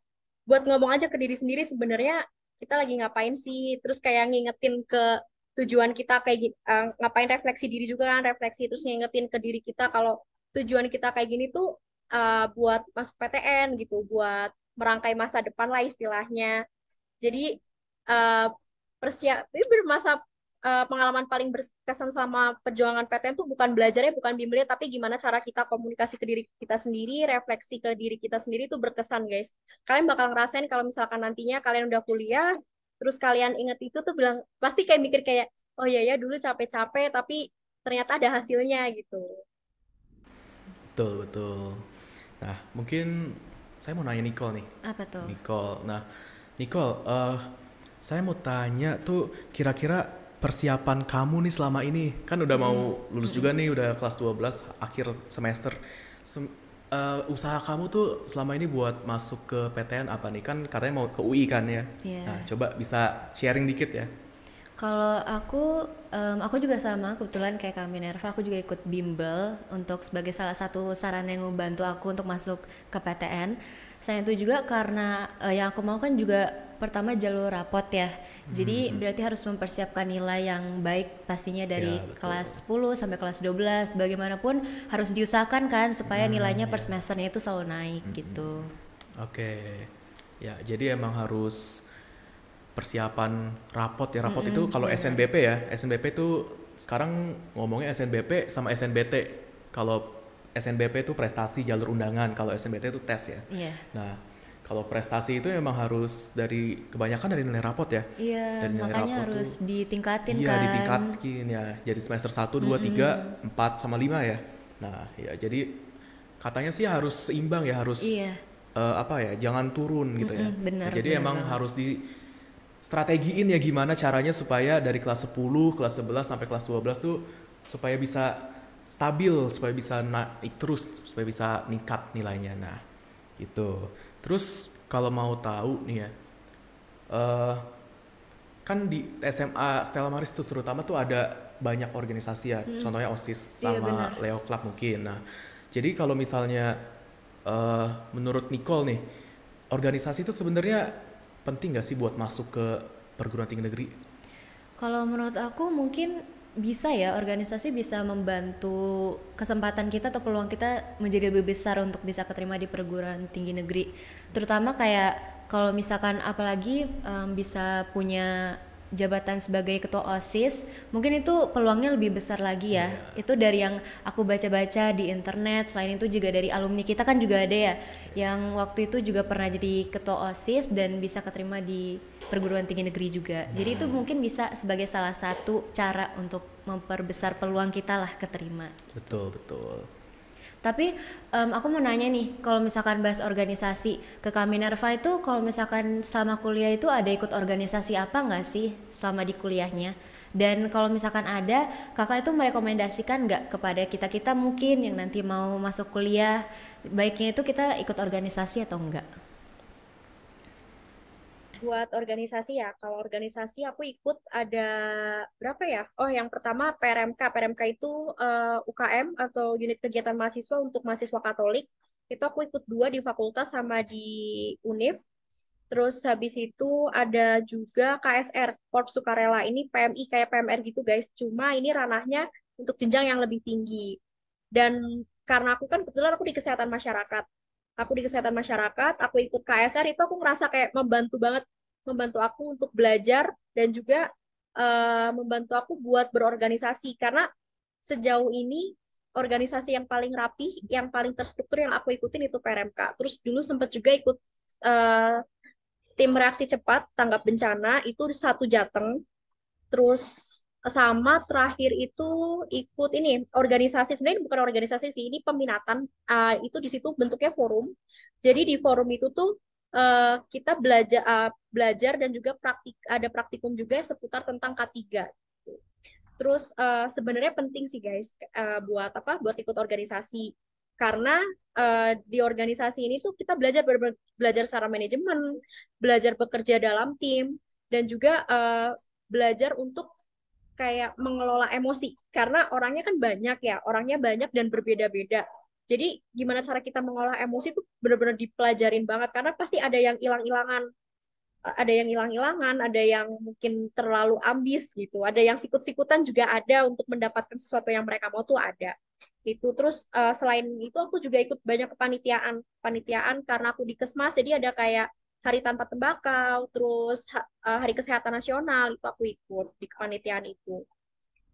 buat ngomong aja ke diri sendiri sebenarnya kita lagi ngapain sih, terus kayak ngingetin ke tujuan kita kayak ngapain, refleksi diri juga kan, refleksi terus ngingetin ke diri kita kalau tujuan kita kayak gini tuh buat masuk PTN gitu, buat merangkai masa depan lah istilahnya. Jadi uh, ini bermasa pengalaman paling berkesan selama perjuangan PTN tuh bukan belajarnya, bukan bimbelnya, tapi gimana cara kita komunikasi ke diri kita sendiri, refleksi ke diri kita sendiri tuh berkesan, guys. Kalian bakal ngerasain kalau misalkan nantinya kalian udah kuliah, terus kalian inget itu tuh bilang, pasti kayak mikir kayak, oh iya ya dulu capek-capek, tapi ternyata ada hasilnya gitu. Betul, betul. Nah, mungkin saya mau nanya Nicole nih. Apa tuh? Nicole. Nah, Nicole, saya mau tanya tuh kira-kira persiapan kamu nih selama ini. Kan udah mau lulus juga nih, udah kelas 12 akhir semester. Usaha kamu tuh selama ini buat masuk ke PTN apa nih? Kan katanya mau ke UI kan ya. Nah, Iya. coba bisa sharing dikit ya. Kalau aku juga sama, kebetulan kayak Kak Minerva, aku juga ikut bimbel untuk sebagai salah satu sarana yang membantu aku untuk masuk ke PTN. Selain itu juga karena yang aku mau kan juga pertama jalur rapot ya. Jadi berarti harus mempersiapkan nilai yang baik pastinya dari Ya, betul. kelas 10 sampai kelas 12. Bagaimanapun harus diusahakan kan supaya nilainya per Ya. semesternya itu selalu naik gitu. Oke. Ya, jadi emang harus persiapan rapot ya. Rapot itu kalau Bener. SNBP ya. SNBP itu sekarang ngomongnya SNBP sama SNBT. Kalau SNBP itu prestasi jalur undangan, kalau SNBT itu tes ya. Iya. Nah, kalau prestasi itu emang harus kebanyakan dari nilai rapot ya. Iya, Dari nilai makanya rapot tuh harus ditingkatin iya kan. ditingkatin ya. Jadi semester 1, 2, 3, 4 sama 5 ya. Nah, ya jadi katanya sih harus seimbang ya, harus Iya. apa ya, jangan turun gitu ya. Nah, Bener, jadi bener emang banget. harus di strategiin ya gimana caranya supaya dari kelas 10, kelas 11 sampai kelas 12 tuh supaya bisa stabil, supaya bisa naik terus, supaya bisa meningkat nilainya. Nah, gitu. Terus kalau mau tahu nih ya, eh kan di SMA Stella Maris tuh terutama tuh ada banyak organisasi ya, contohnya OSIS Iya sama bener. Leo Club mungkin. Nah, jadi kalau misalnya menurut Nicole nih, organisasi itu sebenarnya penting gak sih buat masuk ke perguruan tinggi negeri? Kalau menurut aku mungkin bisa ya, organisasi bisa membantu kesempatan kita atau peluang kita menjadi lebih besar untuk bisa keterima di perguruan tinggi negeri. Terutama kayak kalau misalkan apalagi bisa punya jabatan sebagai ketua OSIS, mungkin itu peluangnya lebih besar lagi ya. Iya. Itu dari yang aku baca-baca di internet, selain itu juga dari alumni kita kan juga ada ya, yang waktu itu juga pernah jadi ketua OSIS dan bisa keterima di perguruan tinggi negeri juga. Jadi itu mungkin bisa sebagai salah satu cara untuk memperbesar peluang kita lah keterima. Betul, betul. Tapi aku mau nanya nih, kalau misalkan bahas organisasi, ke Kak Minerva itu kalau misalkan selama kuliah itu ada ikut organisasi apa nggak sih selama di kuliahnya? Dan kalau misalkan ada, kakak itu merekomendasikan nggak kepada kita-kita mungkin yang nanti mau masuk kuliah, baiknya itu kita ikut organisasi atau enggak? Buat organisasi ya, kalau organisasi aku ikut ada berapa ya? Oh, yang pertama PRMK. PRMK itu UKM atau unit kegiatan mahasiswa untuk mahasiswa Katolik. Itu aku ikut dua di fakultas sama di UNIF. Terus habis itu ada juga KSR, Korps Sukarela. Ini PMI kayak PMR gitu guys. Cuma ini ranahnya untuk jenjang yang lebih tinggi. Dan karena aku kan kebetulan aku di kesehatan masyarakat. Aku di kesehatan masyarakat, aku ikut KSR itu aku ngerasa kayak membantu banget, membantu aku untuk belajar dan juga membantu aku buat berorganisasi karena sejauh ini organisasi yang paling rapih, yang paling terstruktur yang aku ikutin itu PRMK. Terus dulu sempat juga ikut eh, tim reaksi cepat tanggap bencana itu satu Jateng. Terus sama terakhir itu ikut ini organisasi, sebenarnya bukan organisasi sih, ini peminatan. Itu di situ bentuknya forum. Jadi di forum itu tuh kita belajar dan juga ada praktikum juga yang seputar tentang K3. Terus sebenarnya penting sih guys, buat apa? Buat ikut organisasi. Karena di organisasi ini tuh kita belajar cara manajemen, belajar bekerja dalam tim, dan juga belajar untuk kayak mengelola emosi. Karena orangnya kan banyak ya, orangnya banyak dan berbeda-beda. Jadi gimana cara kita mengolah emosi tuh benar-benar dipelajarin banget. Karena pasti ada yang hilang-hilangan, ada yang mungkin terlalu ambis gitu, ada yang sikut-sikutan juga ada untuk mendapatkan sesuatu yang mereka mau tuh ada. Itu terus selain itu aku juga ikut banyak kepanitiaan karena aku di Kesmas, jadi ada kayak Hari Tanpa Tembakau, terus Hari Kesehatan Nasional itu aku ikut di kepanitiaan itu.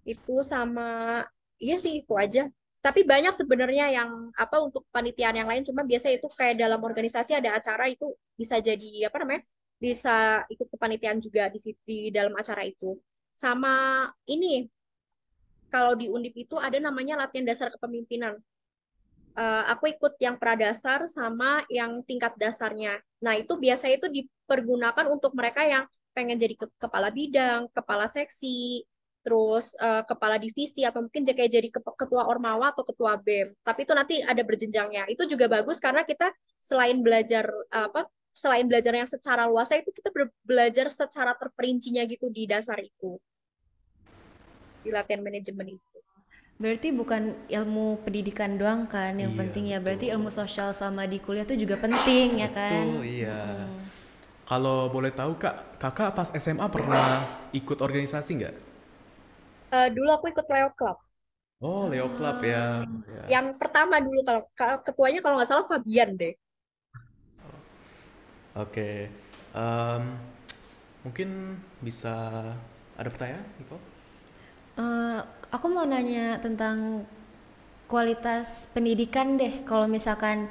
Itu sama iya sih itu aja. Tapi banyak sebenarnya yang apa untuk panitiaan yang lain, cuma biasa itu kayak dalam organisasi ada acara itu bisa jadi apa namanya? Bisa ikut kepanitiaan juga di dalam acara itu. Sama ini kalau di Undip itu ada namanya latihan dasar kepemimpinan. Aku ikut yang pradasar sama yang tingkat dasarnya. Nah, itu biasanya itu dipergunakan untuk mereka yang pengen jadi kepala bidang, kepala seksi, terus kepala divisi, atau mungkin kayak jadi ketua Ormawa atau ketua BEM. Tapi itu nanti ada berjenjangnya. Itu juga bagus karena kita selain belajar selain belajar yang secara luas itu kita belajar secara terperincinya gitu di dasar itu, di latihan manajemen itu. Berarti bukan ilmu pendidikan doang kan yang Iya, penting ya. Berarti betul. ilmu sosial sama di kuliah tuh juga penting ya kan. Betul, iya. Kalau boleh tahu Kak, Kakak pas SMA pernah ikut organisasi nggak? Dulu aku ikut Leo Club. Oh, Leo Club ya. Ya. Yang pertama dulu kalau ketuanya kalau nggak salah Fabian deh. Oke. Em, Mungkin bisa ada pertanyaan, Niko? Eh, aku mau nanya tentang kualitas pendidikan deh. Kalau misalkan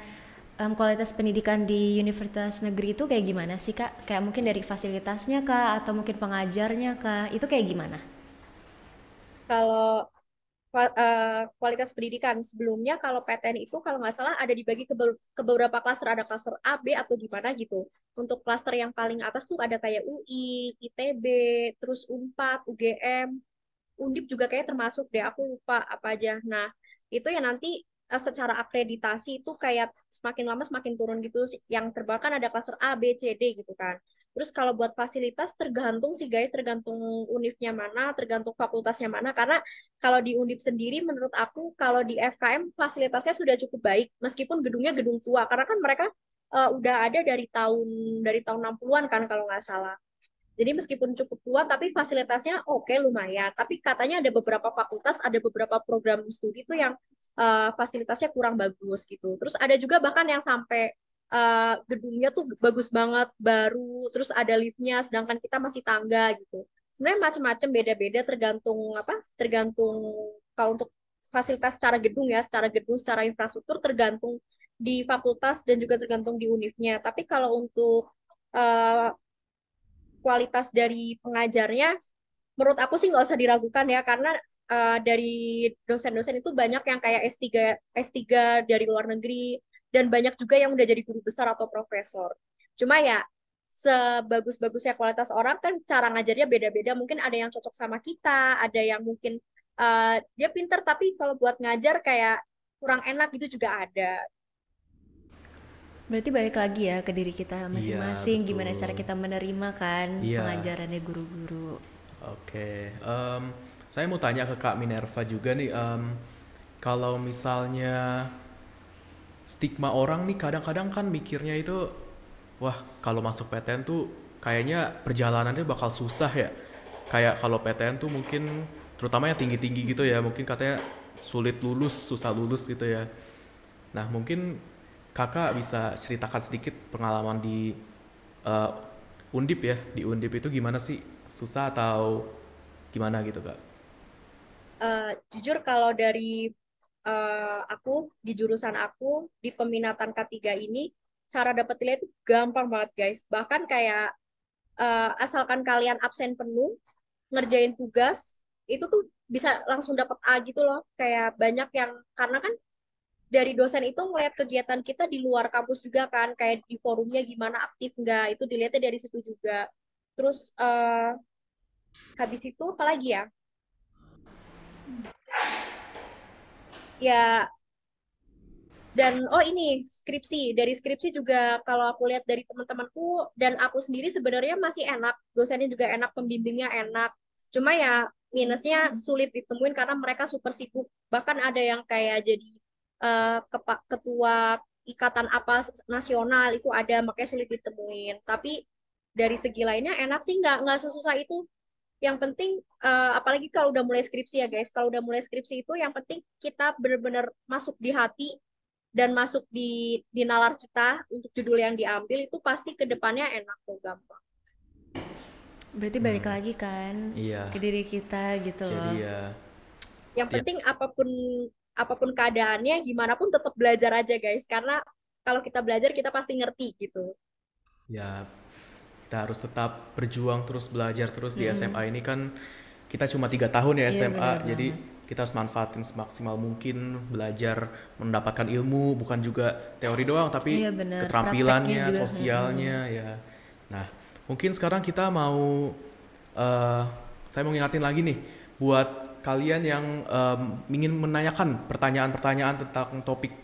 kualitas pendidikan di universitas negeri itu kayak gimana sih Kak? Kayak mungkin dari fasilitasnya Kak atau mungkin pengajarnya Kak? Itu kayak gimana? Kalau kualitas pendidikan sebelumnya kalau PTN itu kalau nggak salah ada dibagi ke beberapa klaster, ada klaster A, B atau gimana gitu. Untuk klaster yang paling atas tuh ada kayak UI, ITB, terus Unpad, UGM, Undip juga kayak termasuk deh, aku lupa apa aja. Nah, itu ya nanti secara akreditasi itu kayak semakin lama semakin turun gitu. Yang terbang kan ada klaster A, B, C, D gitu kan. Terus kalau buat fasilitas tergantung sih guys, tergantung univnya mana, tergantung fakultasnya mana. Karena kalau di Undip sendiri menurut aku kalau di FKM fasilitasnya sudah cukup baik meskipun gedungnya gedung tua. Karena kan mereka udah ada dari tahun 60-an kan kalau nggak salah. Jadi meskipun cukup tua, tapi fasilitasnya oke lumayan. Tapi katanya ada beberapa fakultas, ada beberapa program studi itu yang fasilitasnya kurang bagus gitu. Terus ada juga bahkan yang sampai gedungnya tuh bagus banget, baru, terus ada liftnya, sedangkan kita masih tangga gitu. Sebenarnya macam-macam, beda-beda tergantung apa? Tergantung kalau untuk fasilitas secara gedung ya, secara gedung, secara infrastruktur tergantung di fakultas dan juga tergantung di univnya. Tapi kalau untuk eh, kualitas dari pengajarnya, menurut aku sih nggak usah diragukan ya, karena dari dosen-dosen itu banyak yang kayak S3 dari luar negeri, dan banyak juga yang udah jadi guru besar atau profesor. Cuma ya, sebagus-bagusnya kualitas orang kan cara ngajarnya beda-beda. Mungkin ada yang cocok sama kita, ada yang mungkin dia pinter, tapi kalau buat ngajar kayak kurang enak gitu juga ada. Berarti balik lagi ya ke diri kita Iya, masing-masing, gimana cara betul. kita menerima kan Iya, pengajarannya guru-guru. oke. Saya mau tanya ke Kak Minerva juga nih, kalau misalnya stigma orang nih kadang-kadang kan mikirnya itu, wah kalau masuk PTN tuh kayaknya perjalanannya bakal susah ya. Kayak kalau PTN tuh mungkin terutama yang tinggi-tinggi gitu ya, mungkin katanya sulit lulus, susah lulus gitu ya. Nah mungkin kakak bisa ceritakan sedikit pengalaman di eh, Undip ya, di Undip itu gimana sih, susah atau gimana gitu kak? Jujur kalau dari aku di jurusan aku di peminatan K3 ini cara dapet nilai itu gampang banget guys. Bahkan kayak asalkan kalian absen penuh ngerjain tugas itu tuh bisa langsung dapat A gitu loh. Kayak banyak yang karena kan dari dosen itu ngeliat kegiatan kita di luar kampus juga kan, kayak di forumnya gimana aktif nggak, itu dilihatnya dari situ juga. Terus habis itu apa lagi ya? Ya, dan oh ini skripsi. Dari skripsi juga kalau aku lihat dari teman-temanku dan aku sendiri sebenarnya masih enak. Dosennya juga enak, pembimbingnya enak. Cuma ya minusnya sulit ditemuin karena mereka super sibuk. Bahkan ada yang kayak jadi ketua ikatan apa nasional itu ada, makanya sulit ditemuin. Tapi dari segi lainnya enak sih, nggak sesusah itu. Yang penting apalagi kalau udah mulai skripsi ya guys, kalau udah mulai skripsi itu yang penting kita benar-benar masuk di hati dan masuk di nalar kita untuk judul yang diambil itu pasti ke depannya enak kok, gampang. Berarti balik lagi kan Iya, ke diri kita gitu jadi loh. ya Yang setiap penting apapun apapun keadaannya, gimana pun tetap belajar aja guys, karena kalau kita belajar kita pasti ngerti gitu. ya kita harus tetap berjuang terus belajar terus di SMA ini kan kita cuma 3 tahun ya Iya SMA, bener jadi banget. kita harus manfaatin semaksimal mungkin belajar mendapatkan ilmu bukan juga teori doang tapi Iya bener, prakteknya keterampilannya, juga. sosialnya ya. Nah, mungkin sekarang kita mau eh saya mau ngingatin lagi nih buat kalian yang ingin menanyakan pertanyaan-pertanyaan tentang topik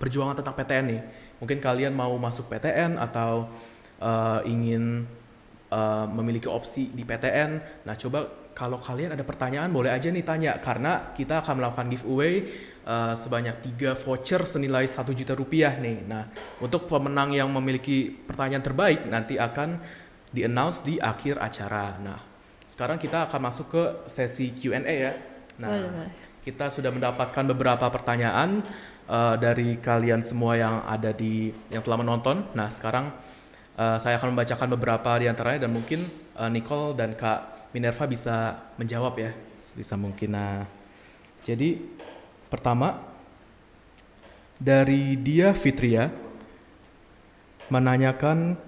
perjuangan tentang PTN nih. Mungkin kalian mau masuk PTN atau ingin memiliki opsi di PTN. Nah, coba kalau kalian ada pertanyaan boleh aja nih tanya karena kita akan melakukan giveaway sebanyak 3 voucher senilai 1 juta rupiah nih. Nah, untuk pemenang yang memiliki pertanyaan terbaik nanti akan di-announce di akhir acara. Nah, sekarang kita akan masuk ke sesi Q&A ya. Boleh, Nah, boleh. kita sudah mendapatkan beberapa pertanyaan dari kalian semua yang ada yang telah menonton. Nah, sekarang saya akan membacakan beberapa di antaranya dan mungkin Nicole dan Kak Minerva bisa menjawab ya. Bisa mungkin. Nah, jadi pertama dari Dia Fitria menanyakan,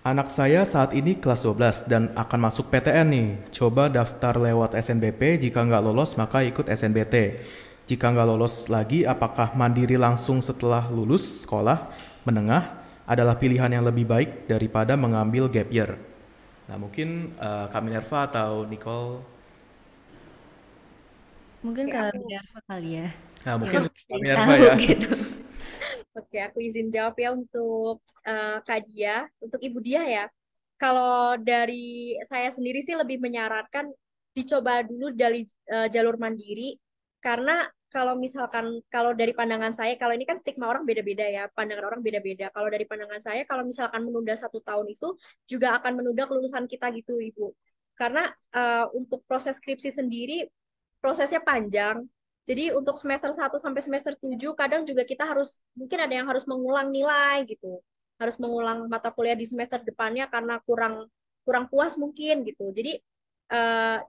anak saya saat ini kelas 12 dan akan masuk PTN nih. Coba daftar lewat SNBP, jika nggak lolos maka ikut SNBT. Jika nggak lolos lagi, apakah mandiri langsung setelah lulus sekolah menengah adalah pilihan yang lebih baik daripada mengambil gap year? Nah, mungkin Kak Minerva atau Nicole. Mungkin Oke, ke aku Minerva kali ya, Nah, yang mungkin oke. Kak lebih Minerva tahu ya. gitu. Oke, aku izin jawab ya untuk Kak Dia, untuk Ibu Dia ya. Kalau dari saya sendiri sih lebih menyarankan dicoba dulu dari jalur mandiri, karena kalau misalkan kalau dari pandangan saya, kalau ini kan stigma orang beda-beda ya, pandangan orang beda-beda. Kalau dari pandangan saya, kalau misalkan menunda 1 tahun itu juga akan menunda kelulusan kita gitu, Ibu. Karena untuk proses skripsi sendiri prosesnya panjang. Jadi untuk semester 1 sampai semester 7 kadang juga kita harus mungkin ada yang harus mengulang nilai gitu. Harus mengulang mata kuliah di semester depannya karena kurang kurang puas mungkin gitu. Jadi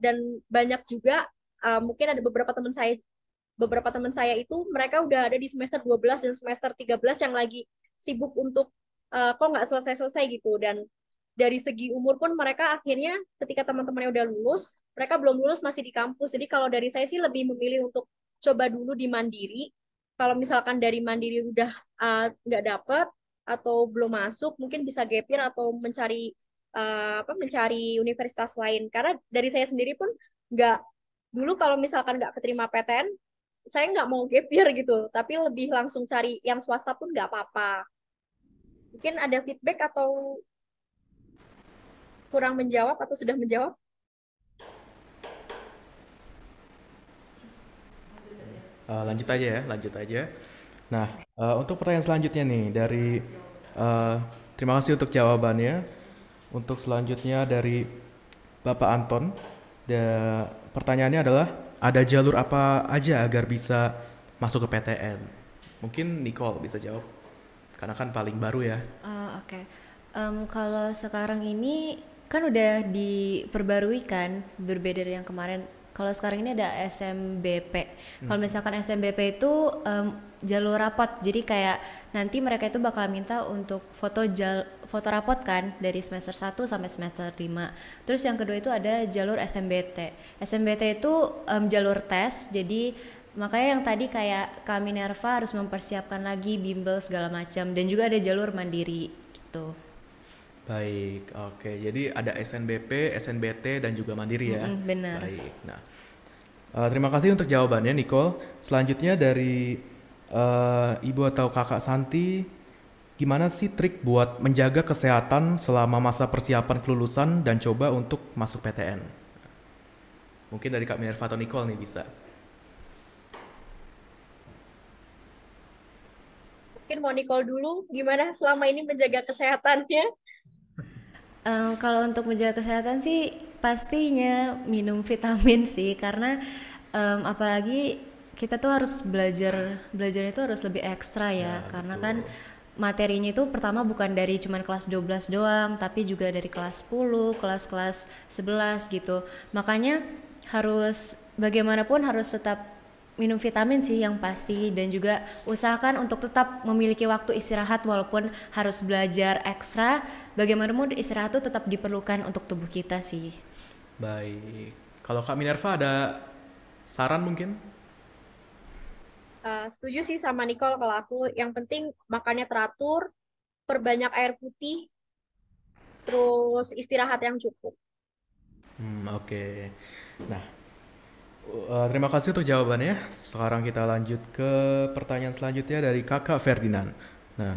dan banyak juga mungkin ada beberapa teman saya itu mereka udah ada di semester 12 dan semester 13 yang lagi sibuk untuk kok nggak selesai-selesai gitu. Dan dari segi umur pun mereka akhirnya ketika teman-temannya udah lulus, mereka belum lulus masih di kampus. Jadi kalau dari saya sih lebih memilih untuk coba dulu di mandiri. Kalau misalkan dari mandiri udah nggak dapet atau belum masuk, mungkin bisa gap year atau mencari universitas lain. Karena dari saya sendiri pun nggak dulu kalau misalkan nggak keterima PTN, saya nggak mau gap year gitu, tapi lebih langsung cari yang swasta pun nggak apa-apa. Mungkin ada feedback atau kurang menjawab atau sudah menjawab? Lanjut aja ya, lanjut aja. Nah, untuk pertanyaan selanjutnya nih dari eh, terima kasih untuk jawabannya. Untuk selanjutnya dari Bapak Anton, pertanyaannya adalah ada jalur apa aja agar bisa masuk ke PTN? Mungkin Nicole bisa jawab, karena kan paling baru ya. Oke. Kalau sekarang ini kan udah diperbarui kan, berbeda dari yang kemarin. Kalau sekarang ini ada SMBP. Kalau misalkan SMBP itu jalur rapot. Jadi kayak nanti mereka itu bakal minta untuk foto rapot kan dari semester 1 sampai semester 5. Terus yang kedua itu ada jalur SMBT. SMBT itu jalur tes. Jadi makanya yang tadi kayak Kak Minerva harus mempersiapkan lagi bimbel segala macam, dan juga ada jalur mandiri gitu. Baik, oke. Jadi ada SNBP, SNBT, dan juga Mandiri ya. Bener. Baik. Nah, terima kasih untuk jawabannya, Nicole. Selanjutnya dari Ibu atau Kakak Santi, gimana sih trik buat menjaga kesehatan selama masa persiapan kelulusan dan coba untuk masuk PTN? Mungkin dari Kak Minerva atau Nicole nih bisa. Mungkin mau Nicole dulu, gimana selama ini menjaga kesehatannya? Kalau untuk menjaga kesehatan sih pastinya minum vitamin sih, karena apalagi kita tuh harus belajarnya itu harus lebih ekstra ya, Ya, karena kan betul. materinya itu pertama bukan dari cuman kelas 12 doang, tapi juga dari kelas 10, kelas-kelas 11 gitu. Makanya harus bagaimanapun harus tetap minum vitamin sih yang pasti, dan juga usahakan untuk tetap memiliki waktu istirahat walaupun harus belajar ekstra. Bagaimanapun istirahat itu tetap diperlukan untuk tubuh kita sih. Baik. Kalau Kak Minerva ada saran mungkin? Setuju sih sama Nicole kalau aku. Yang penting makannya teratur, perbanyak air putih, terus istirahat yang cukup. Oke. Nah, terima kasih untuk jawabannya. Sekarang kita lanjut ke pertanyaan selanjutnya dari Kakak Ferdinand. Nah,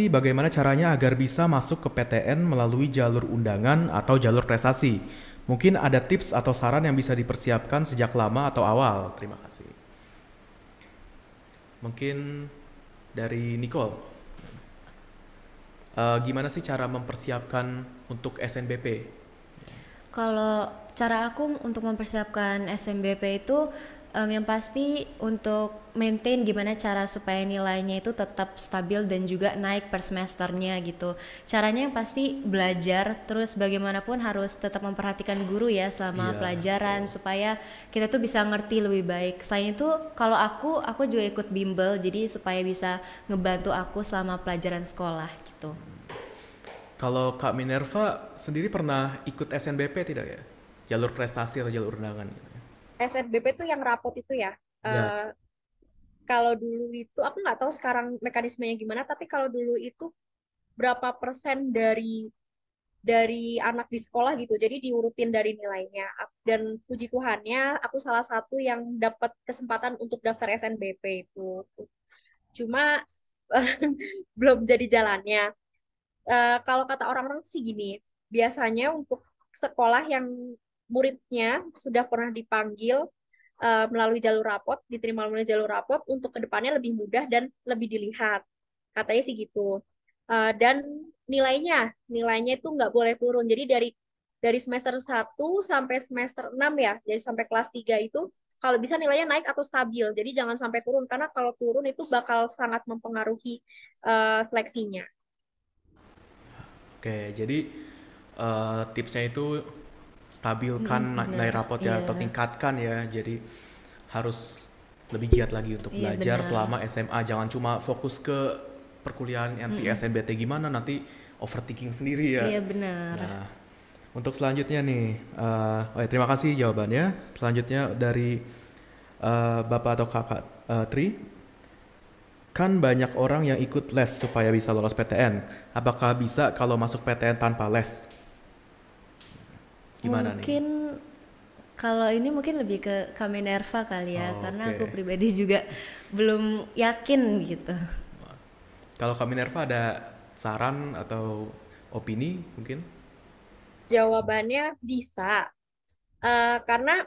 bagaimana caranya agar bisa masuk ke PTN melalui jalur undangan atau jalur prestasi? Mungkin ada tips atau saran yang bisa dipersiapkan sejak lama atau awal. Terima kasih. Mungkin dari Nicole. Gimana sih cara mempersiapkan untuk SNBP? Kalau cara aku untuk mempersiapkan SMBP itu yang pasti untuk maintain gimana cara supaya nilainya itu tetap stabil dan juga naik per semesternya gitu. Caranya yang pasti belajar, terus bagaimanapun harus tetap memperhatikan guru ya selama Iya, pelajaran betul. supaya kita tuh bisa ngerti lebih baik. Selain itu, kalau aku juga ikut bimbel, jadi supaya bisa ngebantu aku selama pelajaran sekolah gitu. Kalau Kak Minerva sendiri pernah ikut SNBP tidak ya? Jalur prestasi atau jalur undangan gitu ya? SNBP tuh yang rapot itu ya. Ya, Eh, Kalau dulu itu, aku nggak tahu sekarang mekanismenya gimana, tapi kalau dulu itu berapa persen dari anak di sekolah gitu. Jadi diurutin dari nilainya. Dan puji Tuhannya, aku salah satu yang dapat kesempatan untuk daftar SNBP itu. Cuma belum jadi jalannya. Kalau kata orang-orang sih gini, biasanya untuk sekolah yang muridnya sudah pernah dipanggil melalui jalur rapot, diterima melalui jalur rapot, untuk kedepannya lebih mudah dan lebih dilihat. Katanya sih gitu. Dan nilainya itu nggak boleh turun. Jadi dari semester 1 sampai semester 6 ya, jadi sampai kelas 3 itu kalau bisa nilainya naik atau stabil. Jadi jangan sampai turun, karena kalau turun itu bakal sangat mempengaruhi seleksinya. oke. Jadi tipsnya itu stabilkan nilai Bener, rapot ya atau iya, tingkatkan ya. Jadi harus lebih giat lagi untuk iya belajar benar. selama SMA. Jangan cuma fokus ke perkuliahan nanti SNBT gimana nanti overthinking sendiri ya. Iya benar. Nah, untuk selanjutnya nih, terima kasih jawabannya. Selanjutnya dari Bapak atau Kakak Tri, kan banyak orang yang ikut les supaya bisa lolos PTN. Apakah bisa kalau masuk PTN tanpa les? Gimana nih? Mungkin kalau ini mungkin lebih ke Kaminerva kali ya, Oh, karena aku oke. pribadi juga belum yakin gitu. Kalau Kak Minerva ada saran atau opini mungkin? Jawabannya bisa. Karena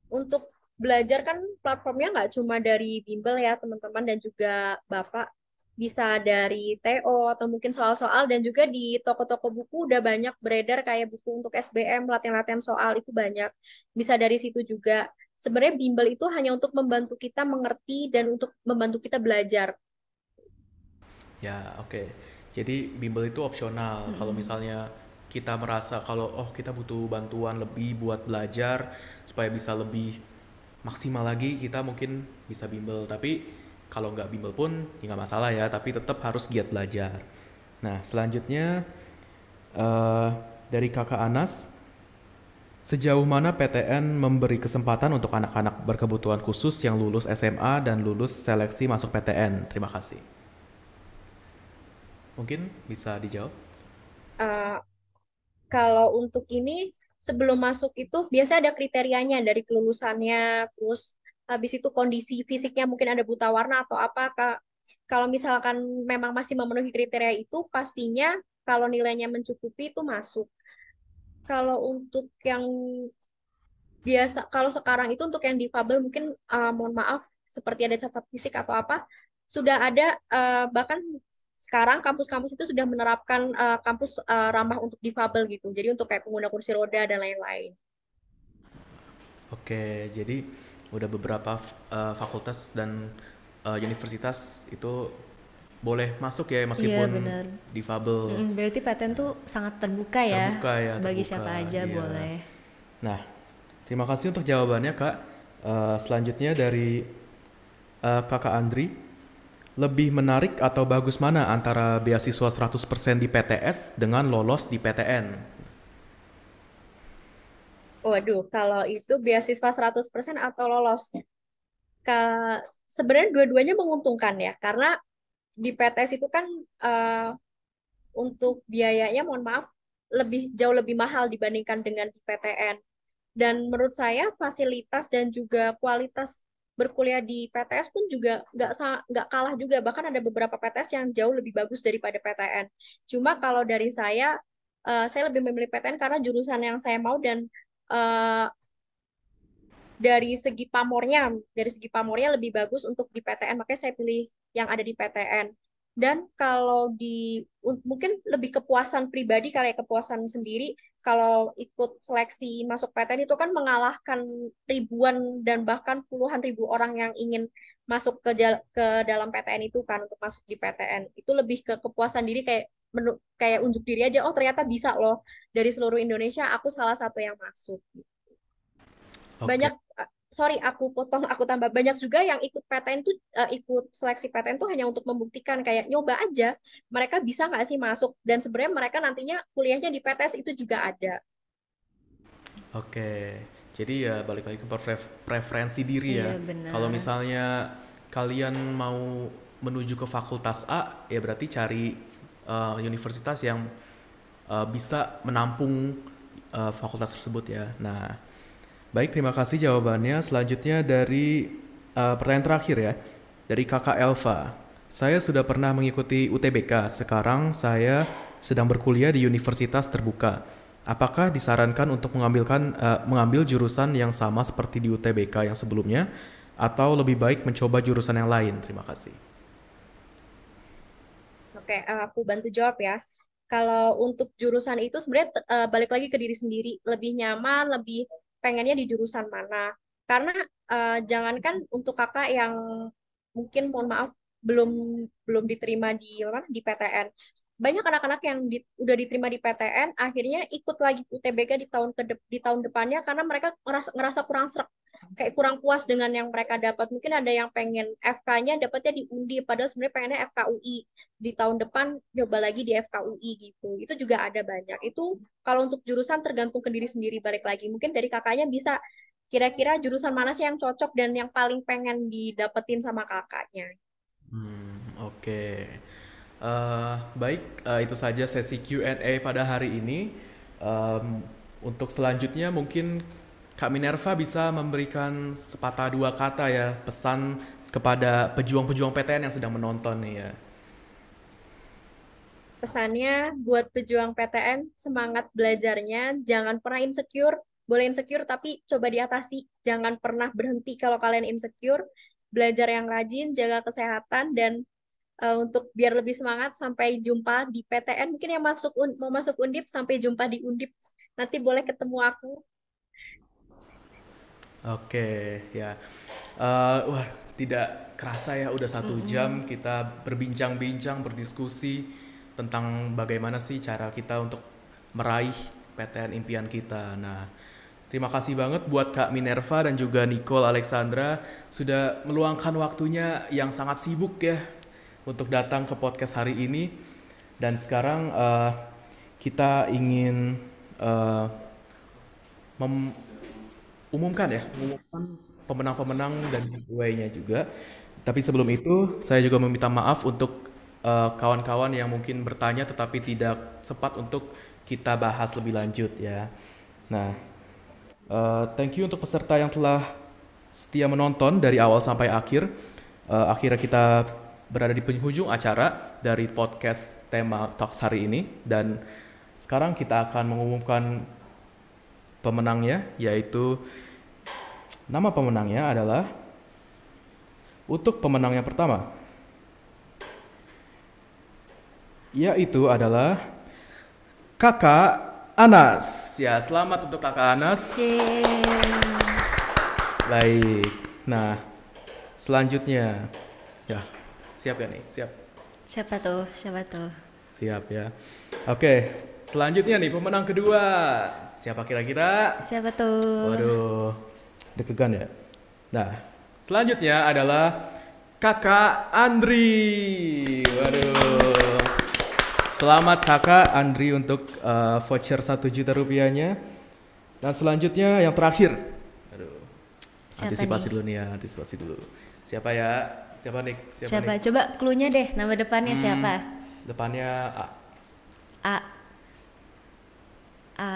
untuk belajar kan platformnya nggak cuma dari bimbel ya teman-teman, dan juga Bapak bisa dari TO atau mungkin soal-soal, dan juga di toko-toko buku udah banyak beredar kayak buku untuk SBM, latihan-latihan soal itu banyak. Bisa dari situ juga. sebenarnya bimbel itu hanya untuk membantu kita mengerti dan untuk membantu kita belajar. Ya, oke. Jadi bimbel itu opsional. Kalau Mm-mm. misalnya kita merasa kalau oh kita butuh bantuan lebih buat belajar supaya bisa lebih maksimal lagi, kita mungkin bisa bimbel. Tapi kalau nggak bimbel pun ya nggak masalah ya. Tapi tetap harus giat belajar. Nah, selanjutnya eh, dari Kakak Anas, sejauh mana PTN memberi kesempatan untuk anak-anak berkebutuhan khusus yang lulus SMA dan lulus seleksi masuk PTN? Terima kasih. Mungkin bisa dijawab? Eh, Kalau untuk ini sebelum masuk itu biasa ada kriterianya dari kelulusannya, terus habis itu kondisi fisiknya mungkin ada buta warna atau apa. Kalau misalkan memang masih memenuhi kriteria itu, pastinya kalau nilainya mencukupi itu masuk. Kalau untuk yang biasa, kalau sekarang itu untuk yang difabel mungkin mohon maaf seperti ada cacat fisik atau apa, sudah ada bahkan sekarang kampus-kampus itu sudah menerapkan kampus ramah untuk difabel gitu. Jadi untuk kayak pengguna kursi roda dan lain-lain. Oke, jadi udah beberapa fakultas dan universitas itu boleh masuk ya Iya meskipun benar. difabel. Berarti PTN tuh sangat terbuka ya, Terbuka ya, bagi terbuka. siapa aja Iya. boleh. Nah, terima kasih untuk jawabannya, Kak. Selanjutnya dari Kakak Andri, lebih menarik atau bagus mana antara beasiswa 100% di PTS dengan lolos di PTN? Waduh, kalau itu beasiswa 100% atau lolos. Sebenarnya dua-duanya menguntungkan ya, karena di PTS itu kan eh, untuk biayanya mohon maaf jauh lebih mahal dibandingkan dengan di PTN. Dan menurut saya fasilitas dan juga kualitas berkuliah di PTS pun juga nggak kalah juga. Bahkan ada beberapa PTS yang jauh lebih bagus daripada PTN. Cuma kalau dari saya lebih memilih PTN karena jurusan yang saya mau dan eh, dari segi pamornya lebih bagus untuk di PTN, makanya saya pilih yang ada di PTN. Dan kalau mungkin lebih kepuasan pribadi kali ya, kepuasan sendiri kalau ikut seleksi masuk PTN itu kan mengalahkan ribuan dan bahkan puluhan ribu orang yang ingin masuk ke dalam PTN itu kan untuk masuk di PTN. Itu lebih ke kepuasan diri kayak kayak unjuk diri aja, oh ternyata bisa loh dari seluruh Indonesia aku salah satu yang masuk. Oke. Banyak sorry aku potong aku tambah banyak juga yang ikut PTN tuh ikut seleksi PTN tuh hanya untuk membuktikan kayak nyoba aja mereka bisa nggak sih masuk dan sebenarnya mereka nantinya kuliahnya di PTS itu juga ada. Oke, jadi ya balik lagi ke preferensi diri ya. Iya Kalau benar. misalnya kalian mau menuju ke fakultas A, ya berarti cari universitas yang bisa menampung fakultas tersebut ya. Nah, baik terima kasih jawabannya. Selanjutnya dari pertanyaan terakhir ya, dari Kakak Elva. Saya sudah pernah mengikuti UTBK, sekarang saya sedang berkuliah di universitas terbuka. Apakah disarankan untuk mengambil jurusan yang sama seperti di UTBK yang sebelumnya atau lebih baik mencoba jurusan yang lain? Terima kasih. Oke, aku bantu jawab ya. Kalau untuk jurusan itu sebenarnya balik lagi ke diri sendiri, lebih nyaman, lebih pengennya di jurusan mana. Karena jangankan untuk kakak yang mungkin mohon maaf belum belum diterima di mana di PTN. Banyak anak-anak yang udah diterima di PTN, akhirnya ikut lagi UTBK di tahun depannya karena mereka ngerasa kurang serak, kayak kurang puas dengan yang mereka dapat. Mungkin ada yang pengen FK-nya dapatnya di Undi, padahal sebenarnya pengennya FKUI di tahun depan coba lagi di FKUI gitu. Itu juga ada banyak. Itu kalau untuk jurusan tergantung ke diri sendiri balik lagi. Mungkin dari kakaknya bisa kira-kira jurusan mana sih yang cocok dan yang paling pengen didapetin sama kakaknya. Oke. Baik, itu saja sesi Q&A pada hari ini. Untuk selanjutnya mungkin Kak Minerva bisa memberikan sepatah dua kata ya pesan kepada pejuang-pejuang PTN yang sedang menonton nih ya. Pesannya buat pejuang PTN, semangat belajarnya, jangan pernah insecure. Boleh insecure tapi coba diatasi. Jangan pernah berhenti kalau kalian insecure. Belajar yang rajin, jaga kesehatan dan untuk biar lebih semangat sampai jumpa di PTN. Mungkin yang mau masuk Undip sampai jumpa di Undip. Nanti boleh ketemu aku. Oke, ya. Wah, tidak kerasa ya udah 1 jam kita berbincang-bincang, berdiskusi tentang bagaimana sih cara kita untuk meraih PTN impian kita. Nah, terima kasih banget buat Kak Minerva dan juga Nicole Alexandra sudah meluangkan waktunya yang sangat sibuk ya untuk datang ke podcast hari ini. Dan sekarang kita ingin eh, umumkan pemenang-pemenang dan giveaway-nya juga. Tapi sebelum itu, saya juga meminta maaf untuk kawan-kawan yang mungkin bertanya tetapi tidak sempat untuk kita bahas lebih lanjut ya. Nah, thank you untuk peserta yang telah setia menonton dari awal sampai akhir. Akhirnya kita berada di penghujung acara dari podcast tema Talks hari ini dan sekarang kita akan mengumumkan pemenangnya, yaitu nama pemenangnya adalah untuk pemenang yang pertama, yaitu adalah Kakak Anas. Ya, selamat untuk Kakak Anas. Baik. Nah, selanjutnya, ya, siap ya nih? Siap. Siapa tuh? Siap ya. Oke, selanjutnya nih pemenang kedua. Siapa kira-kira? Siapa tuh? Waduh, deg-degan ya. Nah, selanjutnya adalah Kakak Andri. Waduh. Selamat Kakak Andri untuk voucher 1 juta rupiahnya. Dan selanjutnya yang terakhir. Aduh. Siapa Antisipasi nih? dulu nih ya, antisipasi dulu. Siapa ya? Siapa Nick? Siapa? Nick? Coba clue-nya deh, nama depannya siapa? Depannya A. A. A.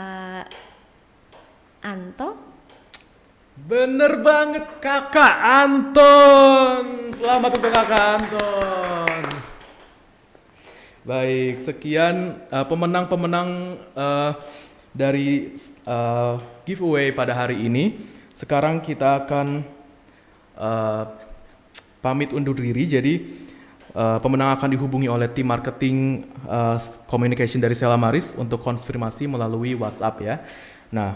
Anto? Bener banget Kakak Anton. Selamat untuk Kakak Anton. Baik, sekian pemenang-pemenang dari giveaway pada hari ini. Sekarang kita akan pamit undur diri. Jadi pemenang akan dihubungi oleh tim marketing communication dari Stella Maris untuk konfirmasi melalui WhatsApp ya. Nah,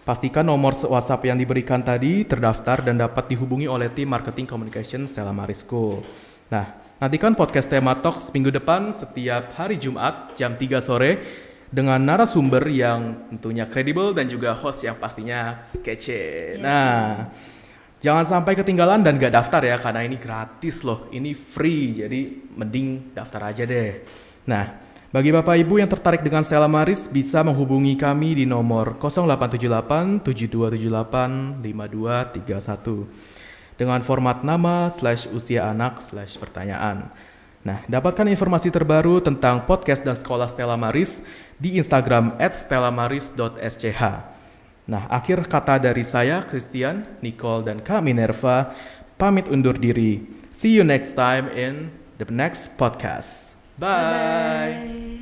pastikan nomor WhatsApp yang diberikan tadi terdaftar dan dapat dihubungi oleh tim marketing communication Stella Maris School. Nah, nantikan podcast Tema Talks minggu depan setiap hari Jumat jam 3 sore dengan narasumber yang tentunya kredibel dan juga host yang pastinya kece. Nah, jangan sampai ketinggalan dan gak daftar ya, karena ini gratis loh, ini free, jadi mending daftar aja deh. Nah, bagi Bapak Ibu yang tertarik dengan Stella Maris bisa menghubungi kami di nomor 0878 7278 5231 dengan format nama /usia anak /pertanyaan. Nah, dapatkan informasi terbaru tentang podcast dan sekolah Stella Maris di Instagram @stellamaris.sch. Nah, akhir kata dari saya, Christian, Nicole, dan Kak Minerva, pamit undur diri. See you next time in the next podcast. Bye. Bye.